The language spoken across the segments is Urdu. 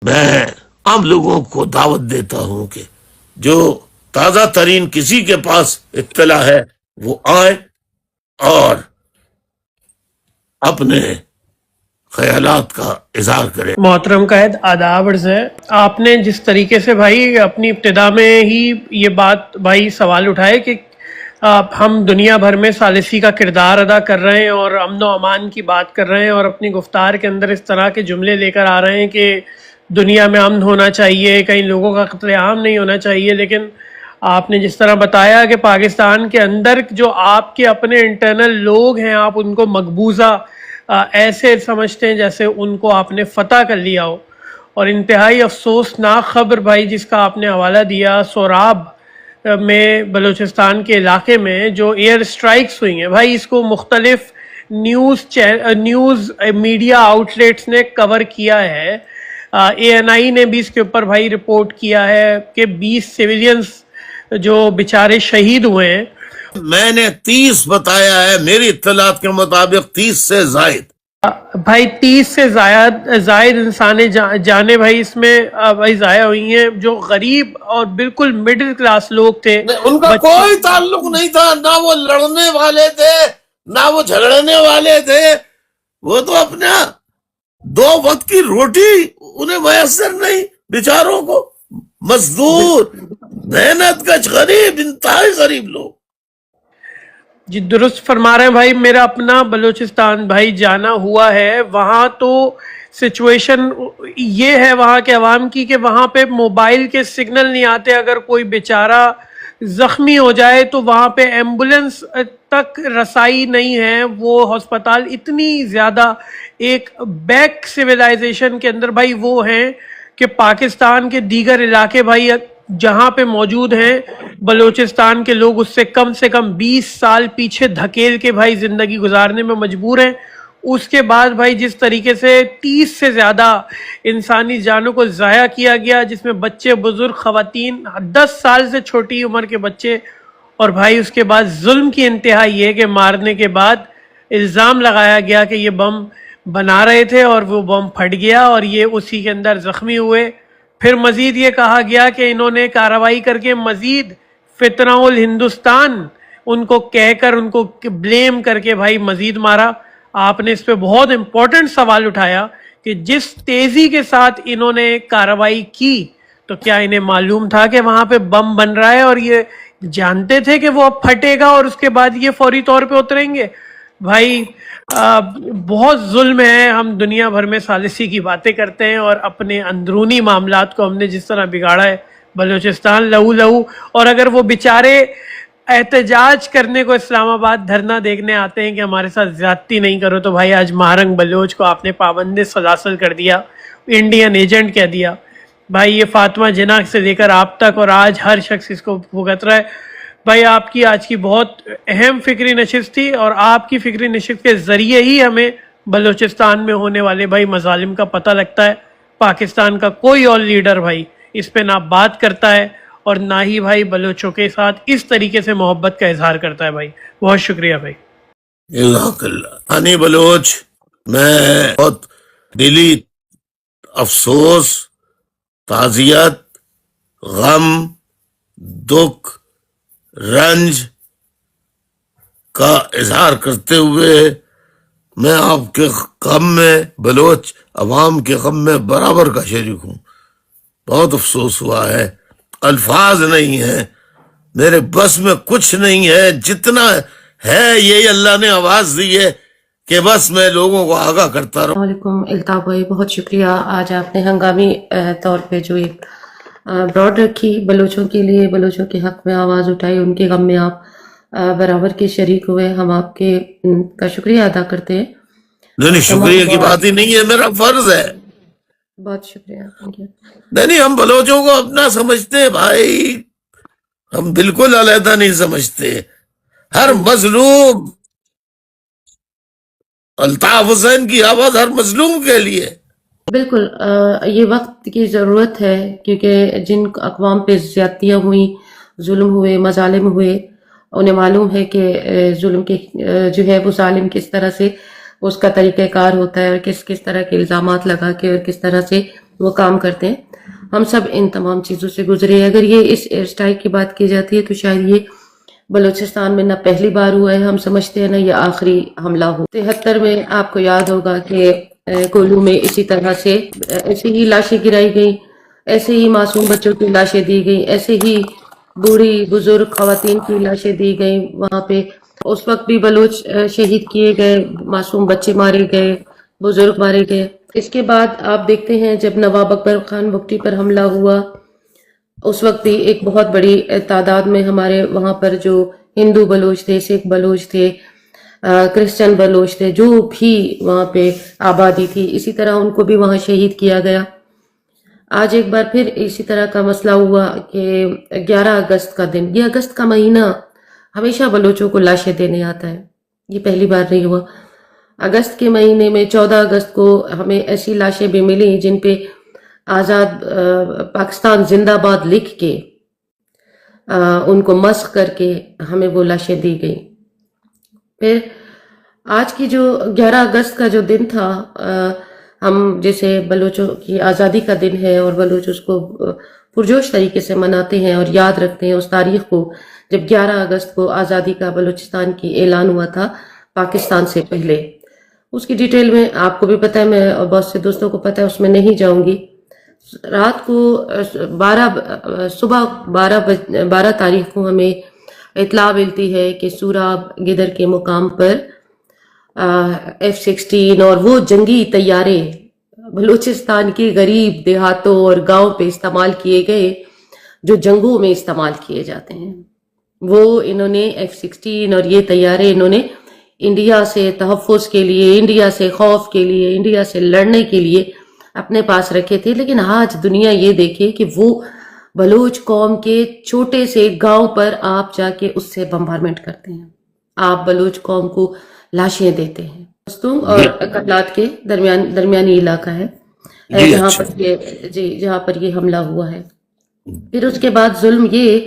میں عام لوگوں کو دعوت دیتا ہوں کہ جو تازہ ترین کسی کے پاس اطلاع ہے وہ آئے اور اپنے خیالات کا اظہار کرے۔ محترم قائد آداب عرض ہے، آپ نے جس طریقے سے بھائی اپنی ابتدا میں ہی یہ بات بھائی سوال اٹھائے کہ ہم دنیا بھر میں ثالثی کا کردار ادا کر رہے ہیں اور امن و امان کی بات کر رہے ہیں اور اپنی گفتار کے اندر اس طرح کے جملے لے کر آ رہے ہیں کہ دنیا میں امن ہونا چاہیے، کہیں لوگوں کا قتل عام نہیں ہونا چاہیے، لیکن آپ نے جس طرح بتایا کہ پاکستان کے اندر جو آپ کے اپنے انٹرنل لوگ ہیں آپ ان کو مقبوضہ ایسے سمجھتے ہیں جیسے ان کو آپ نے فتح کر لیا ہو، اور انتہائی افسوسناک خبر بھائی جس کا آپ نے حوالہ دیا سوراب میں بلوچستان کے علاقے میں جو ایئر سٹرائکس ہوئی ہیں بھائی، اس کو مختلف نیوز میڈیا آؤٹلیٹس نے کور کیا ہے، اے این آئی نے بھی اس کے اوپر بھائی رپورٹ کیا ہے کہ 20 سیویلینز جو بیچارے شہید ہوئے ہیں۔ میں نے 30 بتایا ہے، میری اطلاعات کے مطابق 30 سے زائد بھائی 30 سے زائد انسانی جانیں بھائی اس میں بھائی ضائع ہوئی ہیں، جو غریب اور بالکل مڈل کلاس لوگ تھے۔ ان کا کوئی تعلق نہیں تھا، نہ وہ لڑنے والے تھے نہ وہ جھگڑنے والے تھے، وہ تو اپنا 2 وقت کی روٹی انہیں میسر نہیں، بیچاروں کو مزدور محنت کش غریب، انتہائی غریب لوگ۔ جی درست فرما رہے ہیں بھائی، میرا اپنا بلوچستان بھائی جانا ہوا ہے، وہاں تو سچویشن یہ ہے وہاں کے عوام کی کہ وہاں پہ موبائل کے سگنل نہیں آتے، اگر کوئی بیچارہ زخمی ہو جائے تو وہاں پہ ایمبولنس تک رسائی نہیں ہے، وہ ہسپتال اتنی زیادہ ایک بیک سویلائزیشن کے اندر بھائی وہ ہیں کہ پاکستان کے دیگر علاقے بھائی جہاں پہ موجود ہیں بلوچستان کے لوگ اس سے کم 20 سال پیچھے دھکیل کے بھائی زندگی گزارنے میں مجبور ہیں۔ اس کے بعد بھائی جس طریقے سے 30 سے زیادہ انسانی جانوں کو ضائع کیا گیا، جس میں بچے، بزرگ، خواتین، 10 سال سے چھوٹی عمر کے بچے، اور بھائی اس کے بعد ظلم کی انتہا یہ کہ مارنے کے بعد الزام لگایا گیا کہ یہ بم بنا رہے تھے اور وہ بم پھٹ گیا اور یہ اسی کے اندر زخمی ہوئے۔ پھر مزید یہ کہا گیا کہ انہوں نے کارروائی کر کے مزید فتنہ الہندوستان ان کو کہہ کر ان کو بلیم کر کے بھائی مزید مارا۔ آپ نے اس پہ بہت امپورٹنٹ سوال اٹھایا کہ جس تیزی کے ساتھ انہوں نے کارروائی کی تو کیا انہیں معلوم تھا کہ وہاں پہ بم بن رہا ہے اور یہ جانتے تھے کہ وہ اب پھٹے گا اور اس کے بعد یہ فوری طور پہ اتریں گے؟ بھائی بہت ظلم ہے، ہم دنیا بھر میں ثالثی کی باتیں کرتے ہیں اور اپنے اندرونی معاملات کو ہم نے جس طرح بگاڑا ہے، بلوچستان لہو، اور اگر وہ بیچارے احتجاج کرنے کو اسلام آباد دھرنا دیکھنے آتے ہیں کہ ہمارے ساتھ زیادتی نہیں کرو، تو بھائی آج مہرنگ بلوچ کو آپ نے پابند سلاسل کر دیا، انڈین ایجنٹ کہہ دیا۔ بھائی یہ فاطمہ جناح سے لے کر آپ تک اور آج ہر شخص اس کو بھگت رہا ہے۔ بھائی آپ کی آج کی بہت اہم فکری نشست تھی اور آپ کی فکری نشست کے ذریعے ہی ہمیں بلوچستان میں ہونے والے بھائی مظالم کا پتہ لگتا ہے۔ پاکستان کا کوئی اور لیڈر بھائی اس پہ نہ بات کرتا ہے اور نہ ہی بھائی بلوچوں کے ساتھ اس طریقے سے محبت کا اظہار کرتا ہے۔ بھائی بہت شکریہ بھائی۔ جزاک اللہ۔ ہنی بلوچ، میں بہت دلی افسوس، تعزیت، غم، دکھ، رنج کا اظہار کرتے ہوئے میں آپ کے غم میں، بلوچ عوام کے غم میں برابر کا شریک ہوں۔ بہت افسوس ہوا ہے، الفاظ نہیں ہیں، میرے بس میں کچھ نہیں ہے، جتنا ہے یہی اللہ نے آواز دی ہے کہ بس میں لوگوں کو آگاہ کرتا رہوں۔ السلام علیکم الطاف بھائی، بہت شکریہ، آج آپ نے ہنگامی طور پہ جو ایک براڈ رکھی بلوچوں کے لیے، بلوچوں کے حق میں آواز اٹھائی، ان کے غم میں آپ برابر کے شریک ہوئے، ہم آپ کے کا شکریہ ادا کرتے ہیں۔ نہیں، شکریہ کی بات ہی نہیں ہے، میرا فرض ہے۔ بہت شکریہ، تھینک یو۔ نہیں، ہم بلوچوں کو اپنا سمجھتے ہیں بھائی، ہم بالکل علیحدہ نہیں سمجھتے۔ ہر مظلوم، الطاف حسین کی آواز ہر مظلوم کے لیے۔ بالکل، یہ وقت کی ضرورت ہے کیونکہ جن اقوام پہ زیادتیاں ہوئیں، ظلم ہوئے، مظالم ہوئے، انہیں معلوم ہے کہ ظلم کے جو ہے وہ ظالم کس طرح سے اس کا طریقہ کار ہوتا ہے اور کس طرح کے الزامات لگا کے اور کس طرح سے وہ کام کرتے ہیں. ہم سب ان تمام چیزوں سے گزرے ہیں. اگر یہ اس ایئر اسٹرائک کی بات کی جاتی ہے تو شاید یہ بلوچستان میں نہ پہلی بار ہوا ہے، ہم سمجھتے ہیں نا یہ آخری حملہ ہو. 73 میں آپ کو یاد ہوگا کہ کولو میں اسی طرح سے ایسے ہی لاشیں گرائی گئیں، ایسے ہی معصوم بچوں کی لاشیں دی گئیں، ایسے ہی بوڑھی بزرگ خواتین کی لاشیں دی گئیں. وہاں پہ اس وقت بھی بلوچ شہید کیے گئے، معصوم بچے مارے گئے، بزرگ مارے گئے. اس کے بعد آپ دیکھتے ہیں جب نواب اکبر خان بگٹی پر حملہ ہوا، اس وقت بھی ایک بہت بڑی تعداد میں ہمارے وہاں پر جو ہندو بلوچ تھے، سکھ بلوچ تھے، کرسچن بلوچ تھے، جو بھی وہاں پہ آبادی تھی، اسی طرح ان کو بھی وہاں شہید کیا گیا. آج ایک بار پھر اسی طرح کا مسئلہ ہوا کہ 11 اگست کا دن، یہ اگست کا مہینہ ہمیشہ بلوچوں کو لاشیں دینے آتا ہے، یہ پہلی بار نہیں ہوا. اگست کے مہینے میں 14 اگست کو ہمیں ایسی لاشیں بھی ملی جن پہ آزاد پاکستان زندہ باد لکھ کے ان کو مسخ کر کے ہمیں وہ لاشیں دی گئی. پھر آج کی جو 11 اگست کا جو دن تھا، ہم جیسے بلوچوں کی آزادی کا دن ہے اور بلوچ اس کو پرجوش طریقے سے مناتے ہیں اور یاد رکھتے ہیں اس تاریخ کو جب 11 اگست کو آزادی کا بلوچستان کی اعلان ہوا تھا پاکستان سے پہلے. اس کی ڈیٹیل میں آپ کو بھی پتہ ہے، میں اور بہت سے دوستوں کو پتہ ہے، اس میں نہیں جاؤں گی. رات کو صبح 12 تاریخ کو ہمیں اطلاع ملتی ہے کہ سوراب گدر کے مقام پر F-16 اور وہ جنگی طیارے بلوچستان کے غریب دیہاتوں اور گاؤں پہ استعمال کیے گئے جو جنگوں میں استعمال کیے جاتے ہیں، وہ انہوں نے F-16 اور یہ طیارے انہوں نے انڈیا سے تحفظ کے لیے، انڈیا سے خوف کے لیے، انڈیا سے لڑنے کے لیے اپنے پاس رکھے تھے. لیکن آج دنیا یہ دیکھے کہ وہ بلوچ قوم کے چھوٹے سے گاؤں پر آپ جا کے اس سے بمبارمنٹ کرتے ہیں، آپ بلوچ قوم کو لاشیں دیتے ہیں. دوستوں اور قتلات کے درمیانی علاقہ ہے جہاں پر یہ حملہ ہوا ہے. پھر اس کے بعد ظلم یہ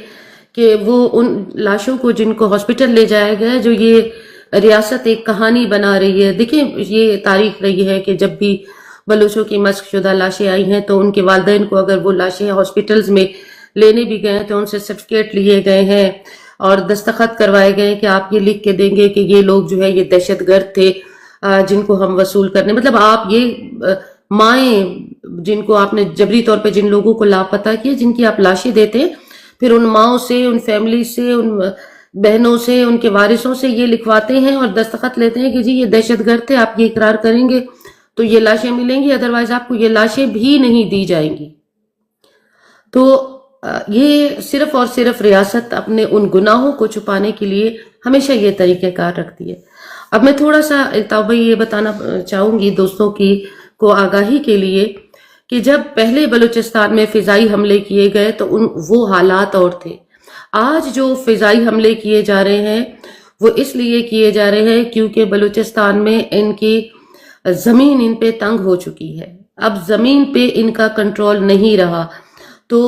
کہ وہ ان لاشوں کو جن کو ہاسپٹل لے جایا گیا، جو یہ ریاست ایک کہانی بنا رہی ہے. دیکھیں یہ تاریخ رہی ہے کہ جب بھی بلوچوں کی مسخ شدہ لاشیں آئی ہیں تو ان کے والدین کو اگر وہ لاشیں ہاسپٹلز میں لینے بھی گئے تو ان سے سرٹیفکیٹ لیے گئے ہیں اور دستخط کروائے گئے کہ آپ یہ لکھ کے دیں گے کہ یہ لوگ جو ہے یہ دہشت گرد تھے جن کو ہم وصول کرنے، مطلب آپ یہ مائیں جن کو آپ نے جبری طور پہ جن لوگوں کو لاپتہ کیا، جن کی آپ لاشیں دیتے ہیں، پھر ان ماؤں سے، ان فیملی سے، ان بہنوں سے، ان کے وارثوں سے یہ لکھواتے ہیں اور دستخط لیتے ہیں کہ جی یہ دہشت گرد تھے، آپ یہ اقرار کریں گے تو یہ لاشیں ملیں گی، ادروائز آپ کو یہ لاشیں بھی نہیں دی جائیں گی. تو یہ صرف اور صرف ریاست اپنے ان گناہوں کو چھپانے کے لیے ہمیشہ یہ طریقہ کار رکھتی ہے. اب میں تھوڑا سا الطاف بھائی یہ بتانا چاہوں گی دوستوں کو آگاہی کے لیے کہ جب پہلے بلوچستان میں فضائی حملے کیے گئے تو وہ حالات اور تھے. آج جو فضائی حملے کیے جا رہے ہیں وہ اس لیے کیے جا رہے ہیں کیونکہ بلوچستان میں ان کی زمین ان پہ تنگ ہو چکی ہے، اب زمین پہ ان کا کنٹرول نہیں رہا. تو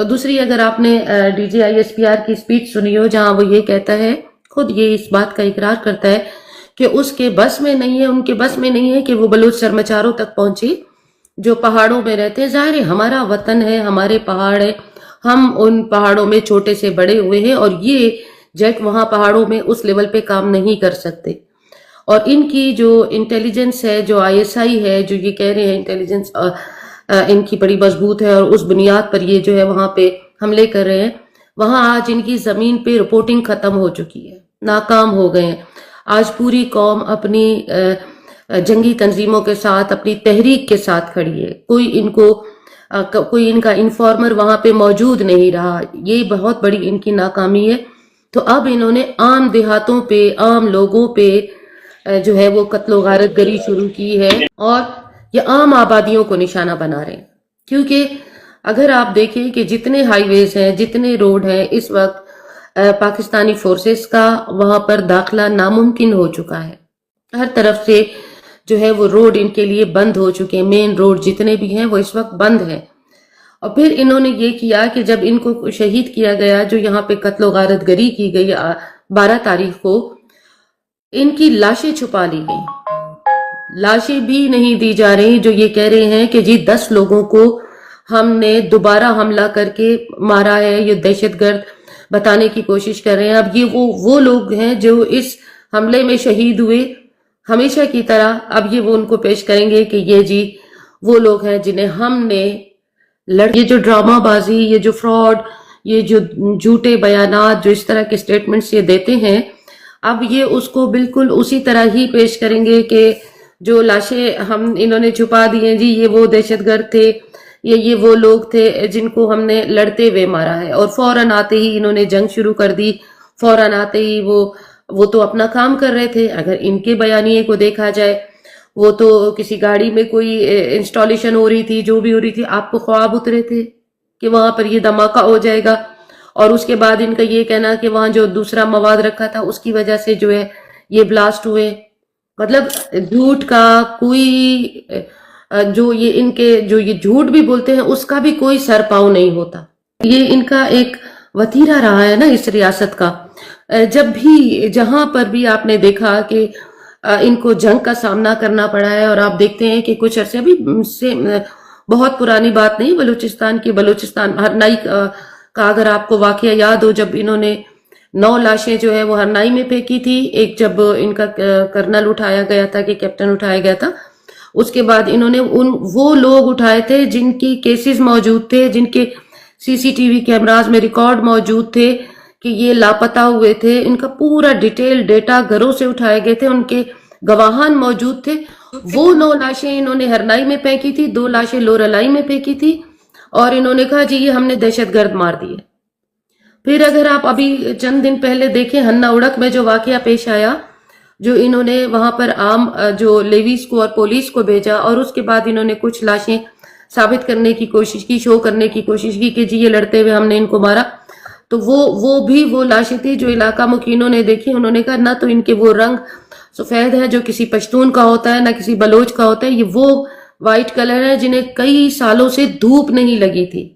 دوسری اگر آپ نے D G I S P R کی سپیچ سنی ہو جہاں وہ یہ کہتا ہے، خود یہ اس بات کا اقرار کرتا ہے کہ اس کے بس میں نہیں ہے، ان کے بس میں نہیں ہے کہ وہ بلوچ سرمچاروں تک پہنچے جو پہاڑوں میں رہتے ہیں. ظاہر ہے ہمارا وطن ہے، ہمارے پہاڑ ہے، ہم ان پہاڑوں میں چھوٹے سے بڑے ہوئے ہیں اور یہ جیٹ وہاں پہاڑوں میں اس لیول پہ کام نہیں کر سکتے. اور ان کی جو انٹیلیجنس ہے، جو ISI ہے، جو یہ کہہ رہے ہیں انٹیلیجنس ان کی بڑی مضبوط ہے اور اس بنیاد پر یہ جو ہے وہاں پہ حملے کر رہے ہیں، وہاں آج ان کی زمین پہ رپورٹنگ ختم ہو چکی ہے، ناکام ہو گئے ہیں. آج پوری قوم اپنی جنگی تنظیموں کے ساتھ، اپنی تحریک کے ساتھ کھڑی ہے. کوئی ان کا انفارمر وہاں پہ موجود نہیں رہا. یہ بہت بڑی ان کی ناکامی ہے. تو اب انہوں نے عام دیہاتوں پہ، عام لوگوں پہ جو ہے وہ قتل و غارت گری شروع کی ہے اور یہ عام آبادیوں کو نشانہ بنا رہے ہیں. کیونکہ اگر آپ دیکھیں کہ جتنے ہائی ویز ہیں، جتنے روڈ ہیں، اس وقت پاکستانی فورسز کا وہاں پر داخلہ ناممکن ہو چکا ہے. ہر طرف سے جو ہے وہ روڈ ان کے لیے بند ہو چکے ہیں، مین روڈ جتنے بھی ہیں وہ اس وقت بند ہیں. اور پھر انہوں نے یہ کیا کہ جب ان کو شہید کیا گیا، جو یہاں پہ قتل و غارت گری کی گئی 12 تاریخ کو، ان کی لاشیں چھپا لی گئیں. لاشیں بھی نہیں دی جا رہی جو یہ کہہ رہے ہیں کہ جی 10 لوگوں کو ہم نے دوبارہ حملہ کر کے مارا ہے، یہ دہشت گرد بتانے کی کوشش کر رہے ہیں۔ اب یہ وہ لوگ ہیں جو اس حملے میں شہید ہوئے، ہمیشہ کی طرح اب یہ وہ ان کو پیش کریں گے کہ یہ جی وہ لوگ ہیں جنہیں ہم نے یہ جو ڈرامہ بازی، یہ جو فراڈ، یہ جو جھوٹے بیانات، جو اس طرح کے سٹیٹمنٹس یہ دیتے ہیں، اب یہ اس کو بالکل اسی طرح ہی پیش کریں گے کہ جو لاشیں انہوں نے چھپا دی ہیں جی یہ وہ دہشت گرد تھے، یہ وہ لوگ تھے جن کو ہم نے لڑتے ہوئے مارا ہے، اور فوراً آتے ہی انہوں نے جنگ شروع کر دی، فوراً آتے ہی وہ تو اپنا کام کر رہے تھے۔ اگر ان کے بیانیے کو دیکھا جائے، وہ تو کسی گاڑی میں کوئی انسٹالیشن ہو رہی تھی، جو بھی ہو رہی تھی، آپ کو خواب اترے تھے کہ وہاں پر یہ دھماکہ ہو جائے گا، اور اس کے بعد ان کا یہ کہنا کہ وہاں جو دوسرا مواد رکھا تھا اس کی وجہ سے جو ہے یہ بلاسٹ ہوئے۔ مطلب جھوٹ کا کوئی جو یہ جھوٹ بھی بولتے ہیں اس کا بھی کوئی سر پاؤں نہیں ہوتا۔ یہ ان کا ایک وتیرہ رہا ہے نا اس ریاست کا۔ جب بھی جہاں پر بھی آپ نے دیکھا کہ ان کو جنگ کا سامنا کرنا پڑا ہے، اور آپ دیکھتے ہیں کہ کچھ عرصے ابھی سے بہت پرانی بات نہیں، بلوچستان ہرنائی کا اگر آپ کو واقعہ یاد ہو، جب انہوں نے 9 لاشیں جو ہے وہ ہرنائی میں پھینکی تھی، ایک جب ان کا کرنل اٹھایا گیا تھا کہ کیپٹن اٹھایا گیا تھا، اس کے بعد انہوں نے وہ لوگ اٹھائے تھے جن کی کیسز موجود تھے، جن کے سی سی ٹی وی کیمراز میں ریکارڈ موجود تھے کہ یہ لاپتہ ہوئے تھے، ان کا پورا ڈیٹیل ڈیٹا گھروں سے اٹھائے گئے تھے، ان کے گواہان موجود تھے۔ وہ 9 لاشیں انہوں نے ہرنائی میں پھینکی تھی، 2 لاشیں لورالائی میں پھینکی تھی، اور انہوں نے کہا جی یہ ہم نے دہشت گرد مار دیے۔ پھر اگر آپ ابھی چند دن پہلے دیکھیں ہنا اڑک میں جو واقعہ پیش آیا، جو انہوں نے وہاں پر عام جو لیویز کو اور پولیس کو بھیجا، اور اس کے بعد انہوں نے کچھ لاشیں ثابت کرنے کی کوشش کی، شو کرنے کی کوشش کی کہ جی یہ لڑتے ہوئے ہم نے ان کو مارا، تو وہ لاشیں تھی جو علاقہ مکینوں نے دیکھی۔ انہوں نے کہا نہ تو ان کے وہ رنگ سفید ہے جو کسی پشتون کا ہوتا ہے، نہ کسی بلوچ کا ہوتا ہے، یہ وہ وائٹ کلر ہے جنہیں کئی سالوں سے دھوپ نہیں لگی تھی۔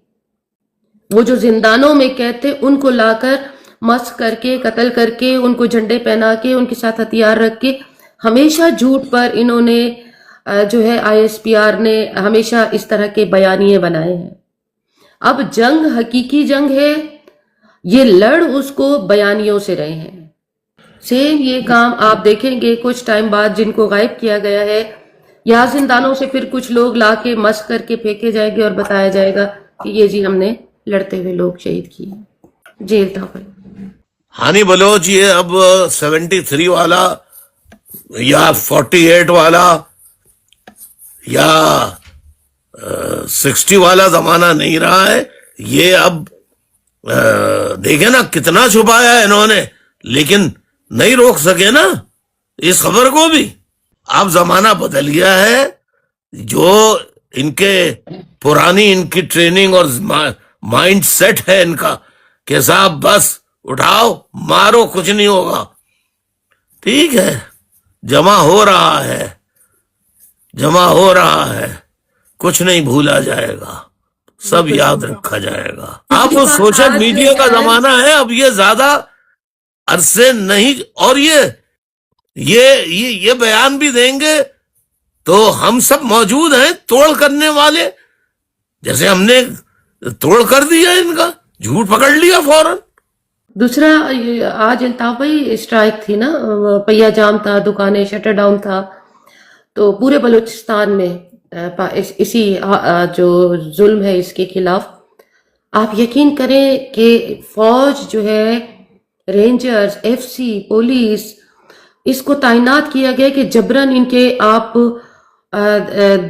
وہ جو زندانوں میں قید تھے ان کو لا کر مسخ کر کے قتل کر کے ان کو جھنڈے پہنا کے ان کے ساتھ ہتھیار رکھ کے ہمیشہ جھوٹ پر انہوں نے جو ہے ISPR نے ہمیشہ اس طرح کے بیانیے بنائے ہیں۔ اب جنگ حقیقی جنگ ہے، یہ لڑ اس کو بیانیوں سے رہے ہیں۔ سیم یہ کام آپ دیکھیں گے کچھ ٹائم بعد جن کو غائب کیا گیا ہے، یا زندانوں سے پھر کچھ لوگ لا کے مسخ کر کے پھینکے جائیں گے اور بتایا جائے گا کہ یہ جی ہم نے لڑتے ہوئے لوگ شہید کیے۔ جی الطاف بھائی۔ ہانی بلوچ یہ اب 73 والا یا 48 والا یا 60 والا زمانہ نہیں رہا ہے، یہ اب دیکھیں نا کتنا چھپایا ہے انہوں نے، لیکن نہیں روک سکے نا اس خبر کو بھی۔ اب زمانہ بدل گیا ہے، جو ان کے پرانی ان کی ٹریننگ اور مائنڈ سیٹ ہے ان کا کہ صاحب بس اٹھاؤ مارو کچھ نہیں ہوگا، ٹھیک ہے، جمع ہو رہا ہے، کچھ نہیں بھولا جائے گا، سب یاد رکھا جائے گا۔ اب وہ سوشل میڈیا کا زمانہ ہے، اب یہ زیادہ عرصے نہیں، اور یہ بیان بھی دیں گے تو ہم سب موجود ہیں توڑ کرنے والے، جیسے ہم نے توڑ کر دیا ان کا، جھوٹ پکڑ لیا فوراً۔ دوسرا آج الطاف بھائی اسٹرائک تھی نا، پہیا جام تھا، دکانیں شٹر ڈاؤن تھا، تو پورے بلوچستان میں اسی جو ظلم ہے اس کے خلاف آپ یقین کریں کہ فوج جو ہے، رینجرز، FC، پولیس، اس کو تعینات کیا گیا کہ جبراً ان کے آپ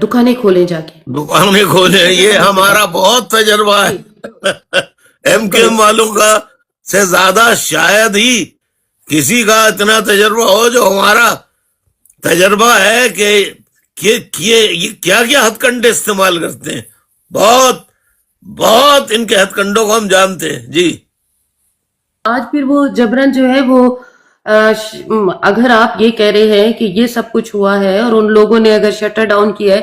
دکانیں کھولیں جا کے، دکانیں کھولیں۔ یہ ہمارا بہت تجربہ ہے MKM والوں کا سے زیادہ شاید ہی کسی کا اتنا تجربہ ہو جو ہمارا تجربہ ہے کہ یہ کیا ہتھ کنڈے استعمال کرتے ہیں، بہت ان کے ہتھ کنڈوں کو ہم جانتے ہیں جی۔ آج پھر وہ جبراً جو ہے وہ اگر آپ یہ کہہ رہے ہیں کہ یہ سب کچھ ہوا ہے اور ان لوگوں نے اگر شٹر ڈاؤن کیا ہے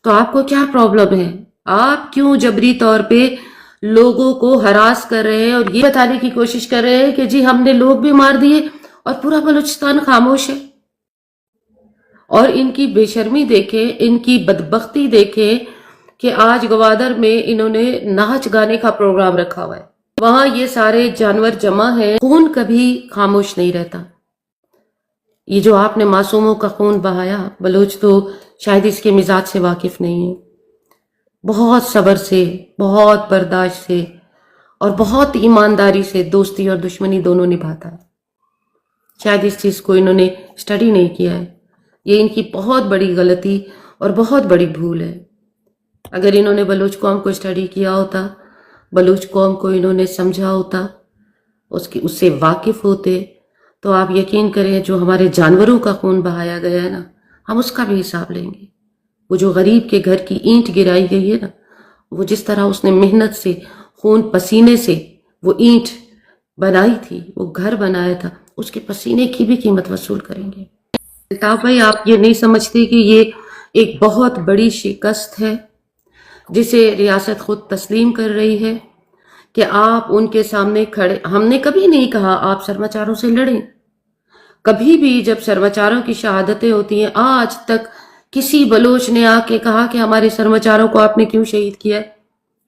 تو آپ کو کیا پرابلم ہے؟ آپ کیوں جبری طور پہ لوگوں کو ہراس کر رہے ہیں اور یہ بتانے کی کوشش کر رہے ہیں کہ جی ہم نے لوگ بھی مار دیے اور پورا بلوچستان خاموش ہے؟ اور ان کی بے شرمی دیکھیں، ان کی بدبختی دیکھیں کہ آج گوادر میں انہوں نے ناچ گانے کا پروگرام رکھا ہوا ہے، وہاں یہ سارے جانور جمع ہیں، خون کبھی خاموش نہیں رہتا۔ یہ جو آپ نے معصوموں کا خون بہایا، بلوچ تو شاید اس کے مزاج سے واقف نہیں ہے، بہت صبر سے، بہت برداشت سے اور بہت ایمانداری سے دوستی اور دشمنی دونوں نبھاتا ہے۔ شاید اس چیز کو انہوں نے اسٹڈی نہیں کیا ہے، یہ ان کی بہت بڑی غلطی اور بہت بڑی بھول ہے۔ اگر انہوں نے بلوچ قوم کو اسٹڈی کیا ہوتا، بلوچ قوم کو انہوں نے سمجھا ہوتا، اس سے واقف ہوتے، تو آپ یقین کریں جو ہمارے جانوروں کا خون بہایا گیا ہے نا، ہم اس کا بھی حساب لیں گے۔ وہ جو غریب کے گھر کی اینٹ گرائی گئی ہے نا، وہ جس طرح اس نے محنت سے، خون پسینے سے وہ اینٹ بنائی تھی، وہ گھر بنایا تھا، اس کے پسینے کی بھی قیمت وصول کریں گے۔ الطاف بھائی، آپ یہ نہیں سمجھتے کہ یہ ایک بہت بڑی شکست ہے جسے ریاست خود تسلیم کر رہی ہے کہ آپ ان کے سامنے کھڑے؟ ہم نے کبھی نہیں کہا آپ سرماچاروں سے لڑیں، کبھی بھی جب سرماچاروں کی شہادتیں ہوتی ہیں، آج تک کسی بلوچ نے آ کے کہا کہ ہمارے سرماچاروں کو آپ نے کیوں شہید کیا ہے،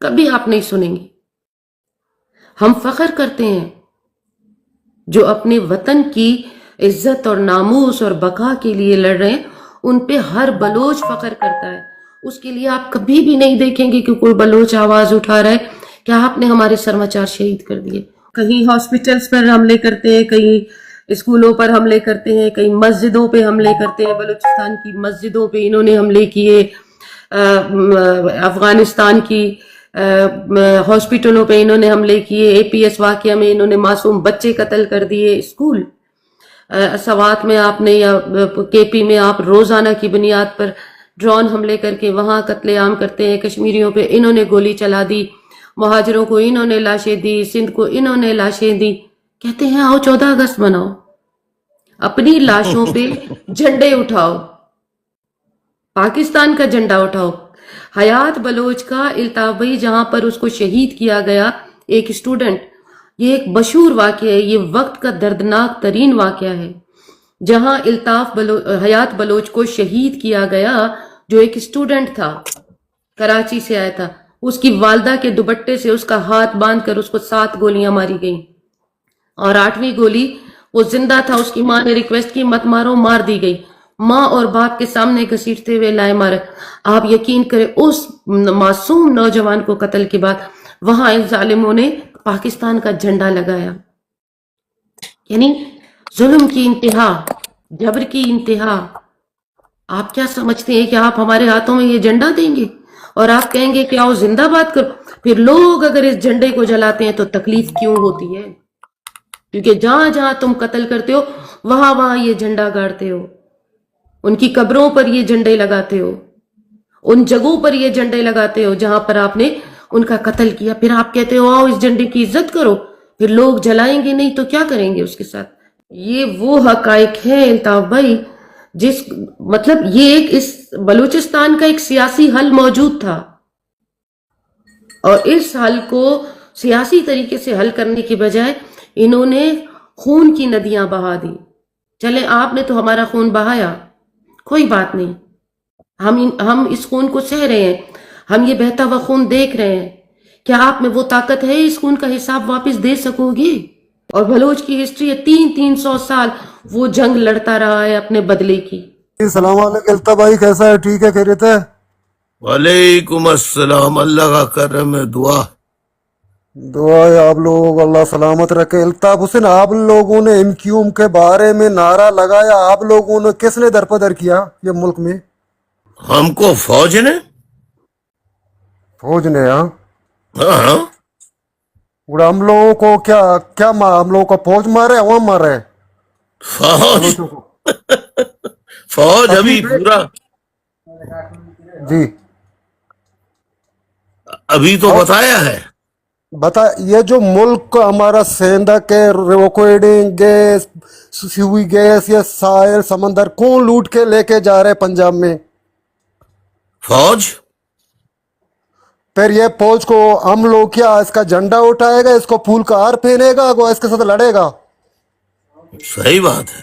کبھی آپ نہیں سنیں گے۔ ہم فخر کرتے ہیں جو اپنے وطن کی عزت اور ناموس اور بقا کے لیے لڑ رہے ہیں، ان پہ ہر بلوچ فخر کرتا ہے۔ اس کے لیے آپ کبھی بھی نہیں دیکھیں گے کہ کوئی بلوچ آواز اٹھا رہا ہے کہ آپ نے ہمارے سرماچار شہید کر دیے۔ کہیں ہاسپٹلز پر حملے کرتے ہیں، کہیں اسکولوں پر حملے کرتے ہیں، کہیں مسجدوں پہ حملے کرتے ہیں۔ بلوچستان کی مسجدوں پہ انہوں نے حملے کیے، افغانستان کی ہاسپٹلوں پہ انہوں نے حملے کیے، اے پی ایس واقعہ میں انہوں نے معصوم بچے قتل کر دیے، اسکول سوات میں آپ نے یا کے پی میں آپ روزانہ کی بنیاد پر ڈرون حملے کر کے وہاں قتل عام کرتے ہیں، کشمیریوں پہ انہوں نے گولی چلا دی، مہاجروں کو انہوں نے لاشیں دی، سندھ کو انہوں نے لاشیں دی۔ کہتے ہیں آؤ 14 اگست مناؤ، اپنی لاشوں پہ جھنڈے اٹھاؤ، پاکستان کا جھنڈا اٹھاؤ۔ حیات بلوچ کا الطاف بھائی جہاں پر اس کو شہید کیا گیا، ایک اسٹوڈنٹ، یہ ایک مشہور واقعہ ہے، یہ وقت کا دردناک ترین واقعہ ہے، جہاں حیات بلوچ کو شہید کیا گیا، جو ایک اسٹوڈنٹ تھا، کراچی سے آیا تھا، اس کی والدہ کے دوپٹے سے اس کا ہاتھ باندھ کر اس کو 7 گولیاں ماری گئیں، اور 8ویں گولی وہ زندہ تھا، اس کی ماں نے ریکویسٹ کی مت مارو، مار دی گئی، ماں اور باپ کے سامنے گھسیٹتے ہوئے لائے مارے۔ آپ یقین کریں اس معصوم نوجوان کو قتل کے بعد وہاں ان ظالموں نے پاکستان کا جھنڈا لگایا۔ یعنی ظلم کی انتہا، جبر کی انتہا۔ آپ کیا سمجھتے ہیں کہ آپ ہمارے ہاتھوں میں یہ جھنڈا دیں گے اور آپ کہیں گے کہ آؤ زندہ باد کرو؟ پھر لوگ اگر اس جھنڈے کو جلاتے ہیں تو تکلیف کیوں ہوتی ہے؟ کیونکہ جہاں جہاں تم قتل کرتے ہو وہاں وہاں یہ جھنڈا گاڑتے ہو، ان کی قبروں پر یہ جھنڈے لگاتے ہو، ان جگہوں پر یہ جھنڈے لگاتے ہو جہاں پر آپ نے ان کا قتل کیا، پھر آپ کہتے ہو آؤ اس جھنڈے کی عزت کرو، پھر لوگ جلائیں گے نہیں تو کیا کریں گے اس کے ساتھ؟ یہ وہ حقائق ہے الطاف بھائی، مطلب یہ ایک اس بلوچستان کا ایک سیاسی حل موجود تھا، اور اس حل کو سیاسی طریقے سے حل کرنے کی بجائے انہوں نے خون کی ندیاں بہا دی۔ چلیں آپ نے تو ہمارا خون بہایا، کوئی بات نہیں، ہم اس خون کو سہ رہے ہیں، ہم یہ بہتا ہوا خون دیکھ رہے ہیں، کیا آپ میں وہ طاقت ہے اس خون کا حساب واپس دے سکو گے؟ اور بلوچ کی ہسٹری ہے 300 سال وہ جنگ لڑتا رہا ہے اپنے بدلے کی۔ السلام علیکم الطاف بھائی، کیسا ہے؟ ٹھیک ہے، خیریت ہے؟ وعلیکم السلام، اللہ کا کرم ہے، دعا ہے آپ لوگوں کو اللہ سلامت رکھے۔ الطاف حسین، آپ لوگوں نے ایم کیو ایم کے بارے میں نعرہ لگایا، آپ لوگوں نے کس نے درپدر کیا یہ ملک میں؟ ہم کو فوج نے، فوج نے؟ ہاں، ہاں اور ہم لوگوں کو کیا ہم لوگوں کو فوج مارے، عوام مارے فوج بلوچوں کو؟ فوج ابھی تکلیف پورا، جی ابھی تو بتایا ہے۔ بتا، یہ جو ملک ہمارا سیندک ہے، ریکوائرڈنگ گیس، سوئی گیس، یہ ساحل سمندر کون لوٹ کے لے کے جا رہے پنجاب میں؟ فوج پھر یہ فوج کو ہم لوگ کیا اس کا جھنڈا اٹھائے گا، اس کو پھول کا ہار پہنے گا، وہ اس کے ساتھ لڑے گا؟ صحیح بات ہے۔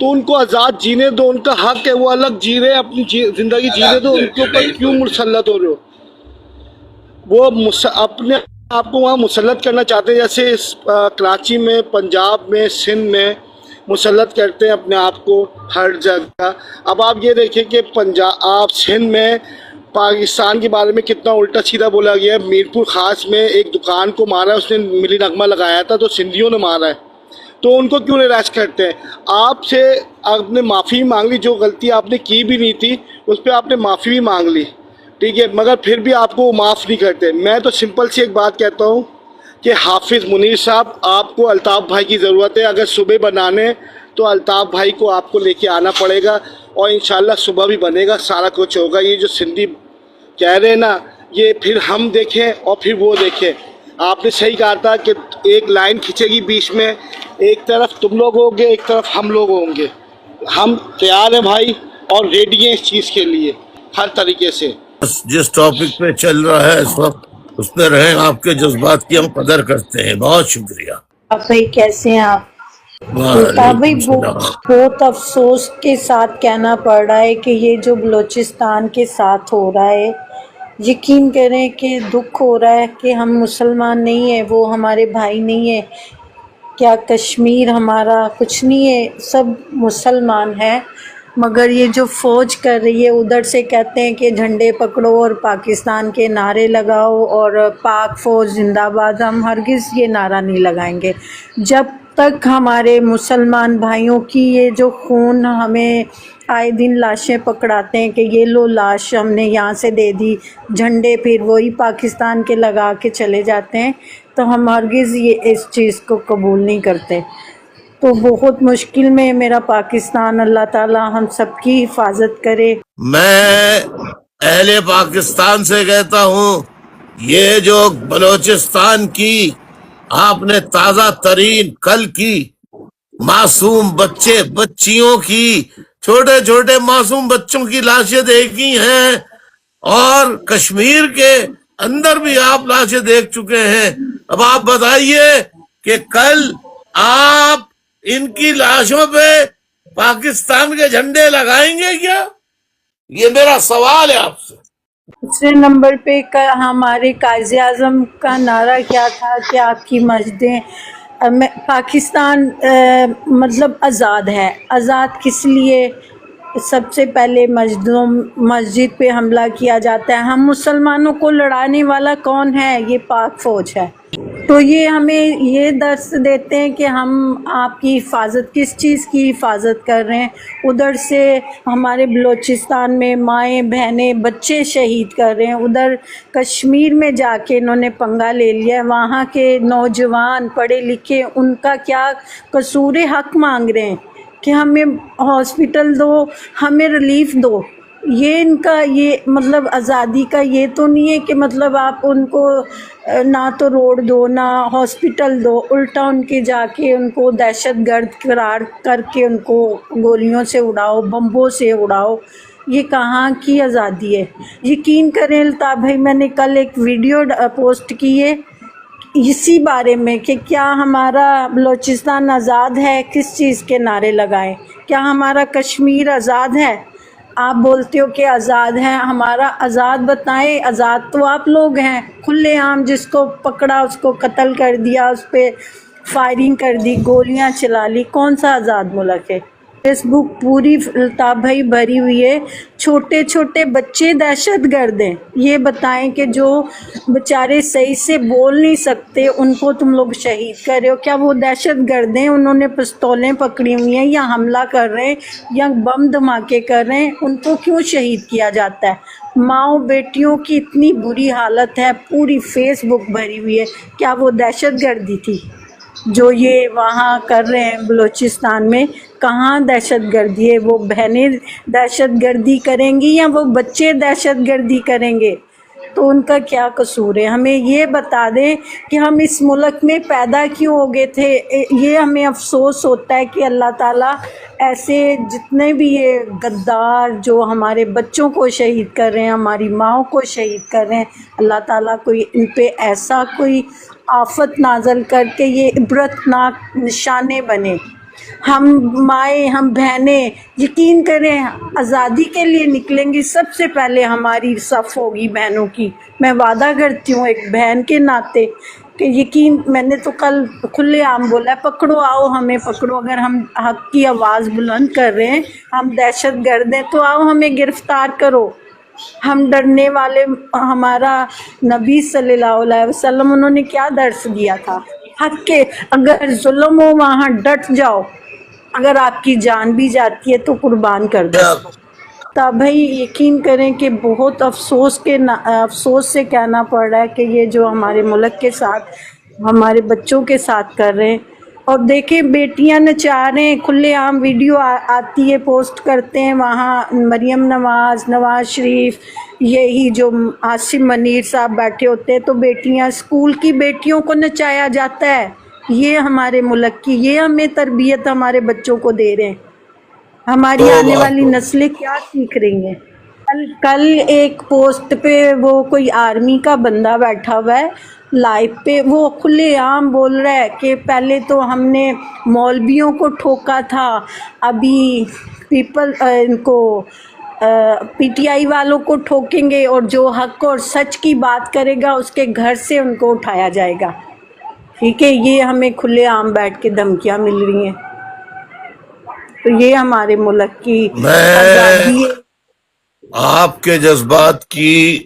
تو ان کو آزاد جینے دو, ان کا حق ہے, وہ الگ جی رہے ہیں, اپنی زندگی جینے دو, ان کے اوپر کیوں مسلط ہو رہے ہو؟ وہ اپنے آپ کو وہاں مسلط کرنا چاہتے ہیں, جیسے کراچی میں, پنجاب میں, سندھ میں مسلط کرتے ہیں اپنے آپ کو ہر جگہ. اب آپ یہ دیکھیں کہ آپ سندھ میں پاکستان کے بارے میں کتنا الٹا سیدھا بولا گیا ہے. میرپور خاص میں ایک دکان کو مارا ہے, اس نے ملی نغمہ لگایا تھا تو سندھیوں نے مارا ہے, تو ان کو کیوں نہیں ریسٹ کرتے ہیں؟ آپ سے آپ نے معافی مانگ لی, جو غلطی آپ نے کی بھی نہیں تھی اس پہ آپ نے معافی بھی مانگ لی, ٹھیک ہے, مگر پھر بھی آپ کو وہ معاف نہیں کرتے. میں تو سمپل سی ایک بات کہتا ہوں کہ حافظ منیر صاحب, آپ کو الطاف بھائی کی ضرورت ہے. اگر صبح بنانے تو الطاف بھائی کو آپ کو لے کے آنا پڑے گا, اور انشاءاللہ صبح بھی بنے گا, سارا کچھ ہوگا. یہ جو سندھی کہہ رہے ہیں نا, یہ پھر ہم دیکھیں اور پھر وہ دیکھیں. آپ نے صحیح کہا تھا کہ ایک لائن کھینچے گی بیچ میں, ایک طرف تم لوگ ہوں گے, ایک طرف ہم لوگ ہوں گے. ہم تیار ہیں بھائی, اور ریڈی ہیں اس چیز کے لیے ہر طریقے سے. جس ٹاپک پہ چل رہا ہے اس وقت اس پہ رہیں. آپ کے جذبات کی ہم قدر کرتے ہیں. بہت شکریہ. آپ بھائی کیسے ہیں آپ؟ الطاف بھائی وعلیکم السلام. بہت افسوس کے ساتھ کہنا پڑ رہا ہے کہ یہ جو بلوچستان کے ساتھ ہو رہا ہے, یقین کریں کہ دکھ ہو رہا ہے کہ ہم مسلمان نہیں ہیں, وہ ہمارے بھائی نہیں ہیں. کیا کشمیر ہمارا کچھ نہیں ہے, سب مسلمان ہیں. مگر یہ جو فوج کر رہی ہے, ادھر سے کہتے ہیں کہ جھنڈے پکڑو اور پاکستان کے نعرے لگاؤ اور پاک فوج زندہ باد. ہم ہرگز یہ نعرہ نہیں لگائیں گے جب تک ہمارے مسلمان بھائیوں کی یہ جو خون, ہمیں آئے دن لاشیں پکڑاتے ہیں کہ یہ لو لاش ہم نے یہاں سے دے دی, جھنڈے پھر وہی پاکستان کے لگا کے چلے جاتے ہیں, تو ہم ہرگز یہ اس چیز کو قبول نہیں کرتے. تو بہت مشکل میں میرا پاکستان, اللہ تعالی ہم سب کی حفاظت کرے. میں اہل پاکستان سے کہتا ہوں, یہ جو بلوچستان کی آپ نے تازہ ترین کل کی معصوم بچے بچیوں کی, چھوٹے چھوٹے معصوم بچوں کی لاشیں دیکھی ہیں, اور کشمیر کے اندر بھی آپ لاشیں دیکھ چکے ہیں. اب آپ بتائیے کہ کل آپ ان کی لاشوں پہ پاکستان کے جھنڈے لگائیں گے کیا؟ یہ میرا سوال ہے آپ سے. دوسرے نمبر پہ ہمارے قائد اعظم کا نعرہ کیا تھا کہ آپ کی مسجدیں, پاکستان مطلب آزاد ہے. آزاد کس لیے؟ سب سے پہلے مسجد پہ حملہ کیا جاتا ہے. ہم مسلمانوں کو لڑانے والا کون ہے؟ یہ پاک فوج ہے. تو یہ ہمیں یہ درس دیتے ہیں کہ ہم آپ کی حفاظت, کس چیز کی حفاظت کر رہے ہیں؟ ادھر سے ہمارے بلوچستان میں مائیں بہنیں بچے شہید کر رہے ہیں, ادھر کشمیر میں جا کے انہوں نے پنگا لے لیا ہے. وہاں کے نوجوان پڑھے لکھے, ان کا کیا قصور ہے؟ حق مانگ رہے ہیں کہ ہمیں ہاسپٹل دو, ہمیں ریلیف دو. یہ ان کا یہ مطلب آزادی کا یہ تو نہیں ہے کہ مطلب آپ ان کو نہ تو روڈ دو نہ ہاسپٹل دو, الٹا ان کے جا کے ان کو دہشت گرد قرار کر کے ان کو گولیوں سے اڑاؤ, بمبوں سے اڑاؤ. یہ کہاں کی آزادی ہے؟ یقین کریں الطاف بھائی, میں نے کل ایک ویڈیو پوسٹ کی ہے اسی بارے میں کہ کیا ہمارا بلوچستان آزاد ہے؟ کس چیز کے نعرے لگائیں؟ کیا ہمارا کشمیر آزاد ہے؟ آپ بولتے ہو کہ آزاد ہے, ہمارا آزاد بتائیں. آزاد تو آپ لوگ ہیں, کھلے عام جس کو پکڑا اس کو قتل کر دیا, اس پہ فائرنگ کر دی, گولیاں چلا لی. کون سا آزاد ملک ہے؟ فیس بک پوری الطاف بھائی بھری ہوئی ہے, چھوٹے چھوٹے بچے دہشت گرد ہیں. یہ بتائیں کہ جو بیچارے صحیح سے بول نہیں سکتے ان کو تم لوگ شہید کر رہے ہو, کیا وہ دہشت گرد ہیں؟ انہوں نے پستولیں پکڑی ہوئی ہیں یا حملہ کر رہے ہیں یا بم دھماکے کر رہے ہیں, ان کو کیوں شہید کیا جاتا ہے؟ ماؤں بیٹیوں کی اتنی بری حالت ہے, پوری فیس بک بھری ہوئی ہے. کیا وہ دہشت گردی تھی جو یہ وہاں کر رہے ہیں بلوچستان میں؟ کہاں دہشت گردی ہے؟ وہ بہنیں دہشت گردی کریں گی یا وہ بچے دہشت گردی کریں گے؟ تو ان کا کیا قصور ہے؟ ہمیں یہ بتا دیں کہ ہم اس ملک میں پیدا کیوں ہو گئے تھے. یہ ہمیں افسوس ہوتا ہے کہ اللہ تعالیٰ ایسے جتنے بھی یہ غدار جو ہمارے بچوں کو شہید کر رہے ہیں, ہماری ماؤں کو شہید کر رہے ہیں, اللہ تعالیٰ کوئی ان پہ ایسا کوئی آفت نازل کر کے یہ عبرتناک نشانے بنے ہم مائیں، ہم بہنیں یقین کریں آزادی کے لیے نکلیں گی، سب سے پہلے ہماری صف ہوگی بہنوں کی. میں وعدہ کرتی ہوں ایک بہن کے ناطے کہ یقین، میں نے تو کل کھلے عام بولا ہے پکڑو آؤ ہمیں پکڑو، اگر ہم حق کی آواز بلند کر رہے ہیں، ہم دہشت گرد ہیں تو آؤ ہمیں گرفتار کرو. ہم ڈرنے والے، ہمارا نبی صلی اللہ علیہ وسلم انہوں نے کیا درس دیا تھا؟ حق کے اگر ظلم ہو وہاں ڈٹ جاؤ، اگر آپ کی جان بھی جاتی ہے تو قربان کر دو. تب بھائی یقین کریں کہ بہت افسوس سے کہنا پڑ رہا ہے کہ یہ جو ہمارے ملک کے ساتھ ہمارے بچوں کے ساتھ کر رہے ہیں. اور دیکھیں بیٹیاں نچا رہے ہیں، کھلے عام ویڈیو آتی ہے، پوسٹ کرتے ہیں وہاں مریم نواز، نواز شریف، یہی جو عاصم منیر صاحب بیٹھے ہوتے ہیں تو بیٹیاں، اسکول کی بیٹیوں کو نچایا جاتا ہے. یہ ہمارے ملک کی، یہ ہمیں تربیت ہمارے بچوں کو دے رہے ہیں. ہماری آنے والی نسلیں کیا سیکھ رہی ہیں؟ کل ایک پوسٹ پہ وہ کوئی آرمی کا بندہ بیٹھا ہوا ہے لائیو پہ، وہ کھلے عام بول رہا ہے کہ پہلے تو ہم نے مولویوں کو ٹھوکا تھا، ابھی ان کو پی ٹی آئی والوں کو ٹھوکیں گے، اور جو حق اور سچ کی بات کرے گا اس کے گھر سے ان کو اٹھایا جائے گا. ٹھیک ہے، یہ ہمیں کھلے عام بیٹھ کے دھمکیاں مل رہی ہیں. تو یہ ہمارے ملک کی آزادی ہے. آپ کے جذبات کی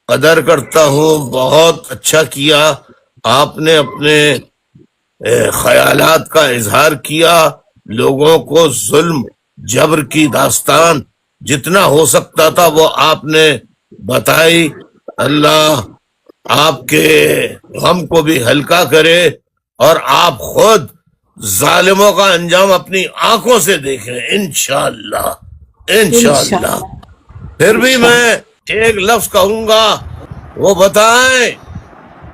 قدر کرتا ہوں، بہت اچھا کیا آپ نے، اپنے خیالات کا اظہار کیا، لوگوں کو ظلم جبر کی داستان جتنا ہو سکتا تھا وہ آپ نے بتائی. اللہ آپ کے غم کو بھی ہلکا کرے، اور آپ خود ظالموں کا انجام اپنی آنکھوں سے دیکھیں انشاءاللہ انشاءاللہ. پھر بھی میں ایک لفظ کہوں گا، وہ بتائیں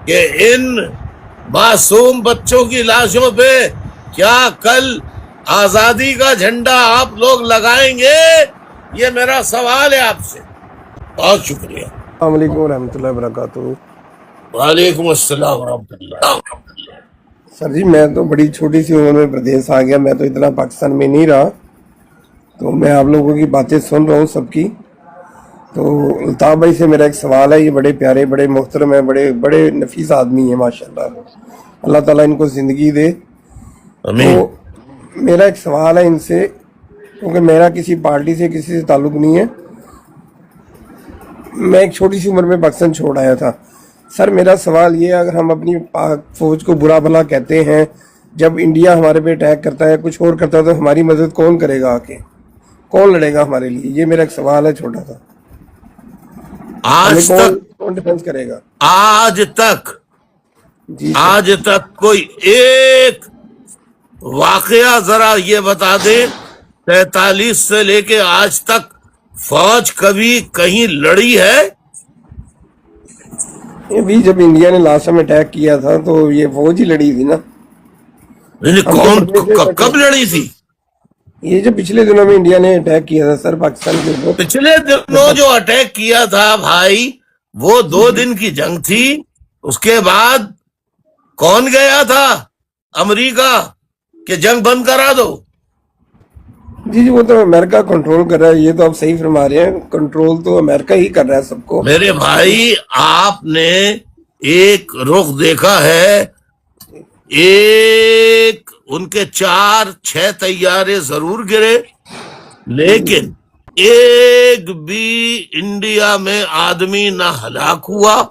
کہ ان معصوم بچوں کی لاشوں پہ کیا کل آزادی کا جھنڈا آپ لوگ لگائیں گے؟ یہ میرا سوال ہے آپ سے. بہت شکریہ. السلام علیکم ورحمۃ اللہ وبرکاتہ. وعلیکم السلام ورحمۃ اللہ. سر جی میں تو بڑی چھوٹی سی عمر میں پردیس آ گیا، میں تو اتنا پاکستان میں نہیں رہا، تو میں آپ لوگوں کی باتیں سن رہا ہوں سب کی. تو الطاف بھائی سے میرا ایک سوال ہے، یہ بڑے پیارے بڑے محترم ہیں، بڑے بڑے نفیس آدمی ہیں ماشاءاللہ، اللہ تعالیٰ ان کو زندگی دے. امین. تو میرا ایک سوال ہے ان سے، کیونکہ میرا کسی پارٹی سے کسی سے تعلق نہیں ہے، میں ایک چھوٹی سی عمر میں پاکستان چھوڑ آیا تھا. سر میرا سوال یہ ہے، اگر ہم اپنی پاک فوج کو برا بھلا کہتے ہیں، جب انڈیا ہمارے پہ اٹیک کرتا ہے کچھ اور کرتا ہے تو ہماری مدد کون کرے گا؟ آ کے کون لڑے گا ہمارے لیے؟ یہ میرا ایک سوال ہے چھوٹا سا. آج تک کون ڈیفینس کرے گا؟ جی سر. آج تک کوئی ایک واقعہ ذرا یہ بتا دے، 43 سے لے کے آج تک فوج کبھی کہیں لڑی ہے؟ ابھی جب انڈیا نے لاسٹ میں اٹیک کیا تھا تو یہ فوج ہی لڑی تھی نا. یعنی کون کب لڑی تھی؟ یہ جو پچھلے دنوں میں انڈیا نے اٹیک کیا تھا سر پاکستان کے اوپر، پچھلے دنوں جو اٹیک کیا تھا بھائی، وہ 2 دن کی جنگ تھی. اس کے بعد کون گیا تھا امریکہ کہ جنگ بند کرا دو؟ جی وہ تو امریکہ کنٹرول کر رہا ہے. یہ تو آپ صحیح فرما رہے ہیں، کنٹرول تو امریکہ ہی کر رہا ہے سب کو. میرے بھائی آپ نے ایک رخ دیکھا ہے، ایک ان کے 4-6 طیارے ضرور گرے، لیکن ایک بھی انڈیا میں آدمی نہ ہلاک ہوا،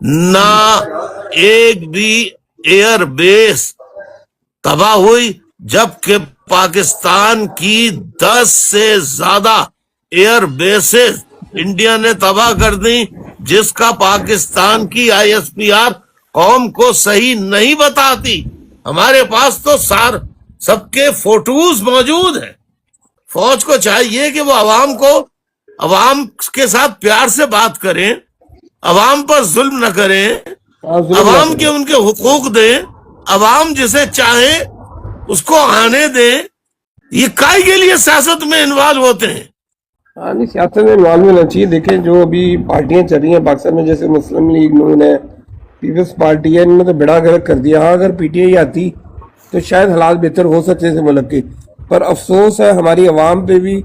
نہ ایک بھی ایئر بیس تباہ ہوئی، جبکہ پاکستان کی 10 سے زیادہ ایئر بیسز انڈیا نے تباہ کر دی، جس کا پاکستان کی ISPR قوم کو صحیح نہیں بتاتی. ہمارے پاس تو سب کے فوٹوز موجود ہیں. فوج کو چاہیے کہ وہ عوام کے ساتھ پیار سے بات کریں، عوام پر ظلم نہ کریں، عوام کے ان کے حقوق دیں، عوام جسے چاہے اس کو آنے دیں. یہ کائی کے لیے سیاست میں انوالو ہوتے ہیں؟ ہاں نہیں، سیاست میں انوالو ہونا چاہیے. دیکھیں جو ابھی پارٹیاں چل رہی ہیں پاکستان میں، جیسے مسلم لیگ نون ہے، پیپلز پارٹی ہے، ان نے تو بڑا غلط کر دیا. ہاں اگر پی ٹی آئی آتی تو شاید حالات بہتر ہو سکتے تھے ملک کے. پر افسوس ہے ہماری عوام پہ بھی,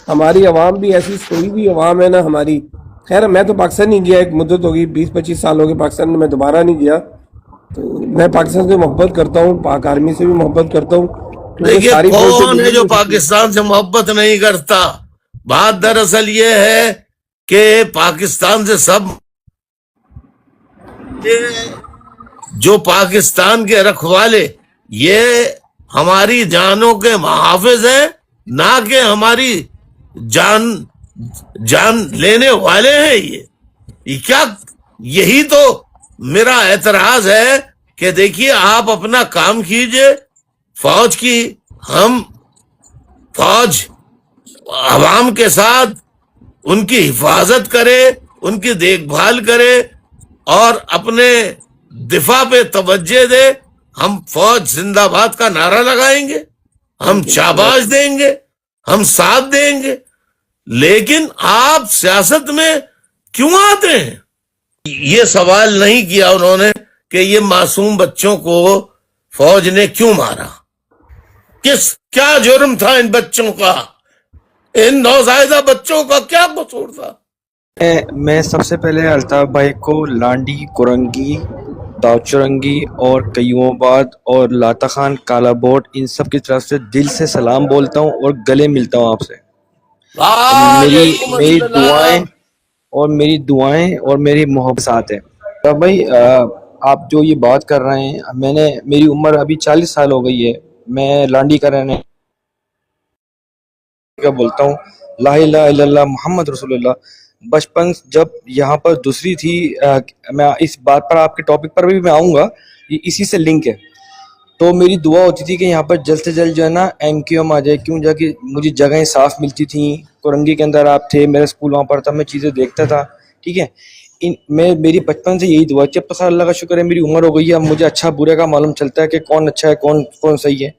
ہماری عوام بھی ایسی سوئی ہوئی عوام ہے نا ہماری. خیر میں تو پاکستان نہیں گیا, ایک مدت ہوگی 20-25 سال ہو گئے پاکستان میں دوبارہ نہیں گیا. تو میں پاکستان سے محبت کرتا ہوں, پاک آرمی سے بھی محبت کرتا ہوں. دیکھیے کون ہے جو پاکستان سے محبت نہیں کرتا؟ بات دراصل یہ ہے کہ پاکستان سے سب جو پاکستان کے رکھوالے یہ ہماری جانوں کے محافظ ہیں, نہ کہ ہماری جان لینے والے ہیں. یہ کیا, یہی تو میرا اعتراض ہے کہ دیکھیے آپ اپنا کام کیجئے فوج کی, ہم فوج عوام کے ساتھ ان کی حفاظت کرے, ان کی دیکھ بھال کرے اور اپنے دفاع پہ توجہ دے. ہم فوج زندہ باد کا نعرہ لگائیں گے, ہم شاباش دیں گے, ہم ساتھ دیں گے. لیکن آپ سیاست میں کیوں آتے ہیں؟ یہ سوال نہیں کیا انہوں نے کہ یہ معصوم بچوں کو فوج نے کیوں مارا, کیا جرم تھا ان بچوں کا, ان نوزائیدہ بچوں کا کیا قصور تھا؟ میں سب سے پہلے الطاف بھائی کو لانڈی, کرنگی, داوچرنگی اور قیوم آباد اور لاتا خان, کالا بوٹ, ان سب کی طرف سے دل سے سلام بولتا ہوں اور گلے ملتا ہوں آپ سے. میری دعائیں اور میری محبت ساتھ ہے. الطاف بھائی آپ جو یہ بات کر رہے ہیں, میری عمر ابھی 40 سال ہو گئی ہے, میں لانڈی کا رہنے کا بولتا ہوں لا الہ الا اللہ محمد رسول اللہ. بچپن جب یہاں پر دوسری تھی, میں اس بات پر آپ کے ٹاپک پر بھی میں آؤں گا, یہ اسی سے لنک ہے. تو میری دعا ہوتی تھی کہ یہاں پر جلد سے جلد جو ہے نا MQM آ جائے, کیوں جا کے مجھے جگہیں صاف ملتی تھیں. کرنگی کے اندر آپ تھے, میرا اسکول وہاں پر تھا, میں چیزیں دیکھتا تھا. ٹھیک ہے, میری بچپن سے یہی دعا ہے. اب تو خیر اللہ کا شکر ہے میری عمر ہو گئی ہے, اب مجھے اچھا برے کا معلوم چلتا ہے کہ کون اچھا ہے کون صحیح ہے.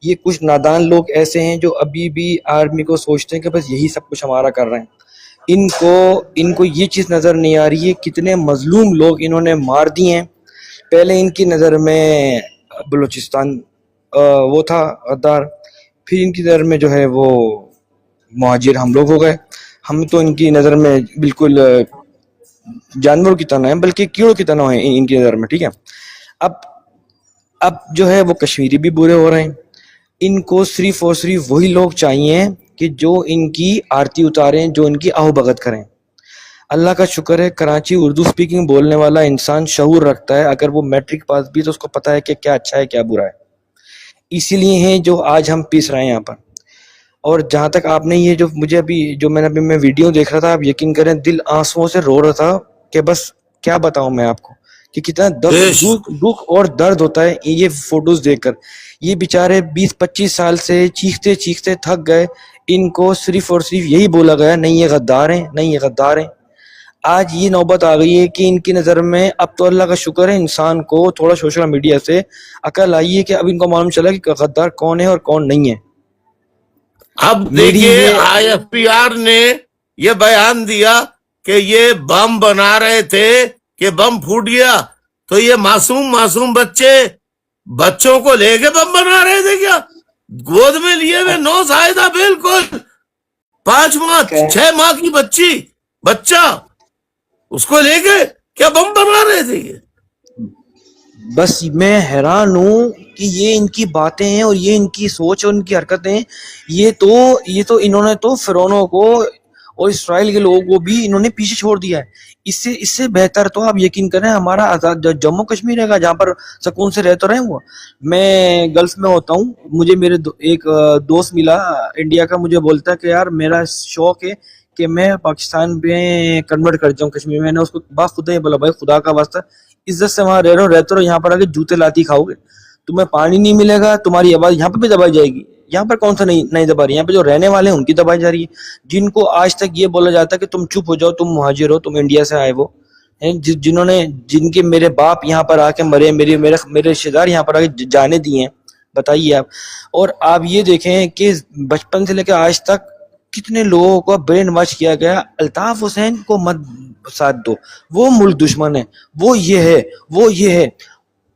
یہ کچھ نادان لوگ ایسے ہیں جو ابھی بھی آرمی کو سوچتے ہیں کہ بس یہی سب کچھ ہمارا کر رہے ہیں. ان کو یہ چیز نظر نہیں آ رہی ہے کتنے مظلوم لوگ انہوں نے مار دیے ہیں. پہلے ان کی نظر میں بلوچستان وہ تھا غدار, پھر ان کی نظر میں جو ہے وہ مہاجر ہم لوگ ہو گئے. ہم تو ان کی نظر میں بالکل جانوروں کی طرح ہیں, بلکہ کیڑوں کی طرح ہیں ان کی نظر میں. ٹھیک ہے, اب جو ہے وہ کشمیری بھی برے ہو رہے ہیں. ان کو صرف اور صرف وہی لوگ چاہیے کہ جو ان کی آرتی اتاریں, جو ان کی آہو بھگت کریں. اللہ کا شکر ہے کراچی اردو سپیکنگ بولنے والا انسان شعور رکھتا ہے, اگر وہ میٹرک پاس بھی تو اس کو پتا ہے کہ کیا اچھا ہے کیا برا ہے. اسی لیے ہیں جو آج ہم پیس رہے ہیں یہاں پر. اور جہاں تک آپ نے یہ جو مجھے میں ویڈیو دیکھ رہا تھا, آپ یقین کریں دل آنسوؤں سے رو رہا تھا کہ بس کیا بتاؤں میں آپ کو کہ کتنا دکھ اور درد ہوتا ہے یہ فوٹوز دیکھ کر. یہ بیچارے 20-25 سال سے چیختے چیختے تھک گئے, ان کو صرف اور صرف یہی بولا گیا نہیں یہ غدار ہیں, نہیں یہ غدار ہیں. آج یہ نوبت آ گئی ہے کہ ان کی نظر میں, اب تو اللہ کا شکر ہے انسان کو تھوڑا سوشل میڈیا سے عقل آئی ہے کہ اب ان کو معلوم چلا کہ غدار کون ہے اور کون نہیں ہے. اب دیکھیے IFPR نے یہ بیان دیا کہ یہ بم بنا رہے تھے کہ بم پھوٹ گیا, تو یہ معصوم بچوں کو لے کے بم بنا رہے تھے کیا؟ گود میں لیے ہوئے نوزائیدہ بالکل 5 ماہ 6 ماہ کی بچہ, اس کو لے کے کیا بم بنا رہے تھے یہ؟ بس میں حیران ہوں کہ یہ ان کی باتیں ہیں اور یہ ان کی سوچ اور ان کی حرکتیں, یہ تو انہوں نے تو فرعونوں کو اور اسرائیل کے لوگوں کو بھی انہوں نے پیچھے چھوڑ دیا ہے. اس سے بہتر تو آپ یقین کریں ہمارا آزاد جموں کشمیر ہے گا, جہاں پر سکون سے رہتے رہے ہوا. میں گلف میں ہوتا ہوں, مجھے میرے ایک دوست ملا انڈیا کا, مجھے بولتا ہے کہ یار میرا شوق ہے کہ میں پاکستان میں کنورٹ کر جاؤں کشمیر. میں نے اس کو خدا ہی بولا بھائی خدا کا واسطہ عزت سے وہاں رہتے رہو, یہاں پر آگے جوتے لاتی کھاؤ گے, تمہیں پانی نہیں ملے گا, تمہاری آواز یہاں پہ بھی دبائی جائے گی. یہاں پر کون سا نہیں دبا رہی, یہاں پہ جو رہنے والے ہیں ان کی دبائی جا رہی ہے. جن کو آج تک یہ بولا جاتا ہے کہ تم چپ ہو جاؤ, تم مہاجر ہو, تم انڈیا سے آئے ہو, جن کے میرے باپ یہاں پر آ کے مرے, میرے رشتے دار یہاں پر آ کے جانے دیے ہیں, بتائیے آپ. اور آپ یہ دیکھیں کہ بچپن سے لے کے آج تک کتنے لوگوں کو برین واش کیا گیا. الطاف حسین کو مت ساتھ دو, وہ ملک دشمن ہے, وہ یہ ہے.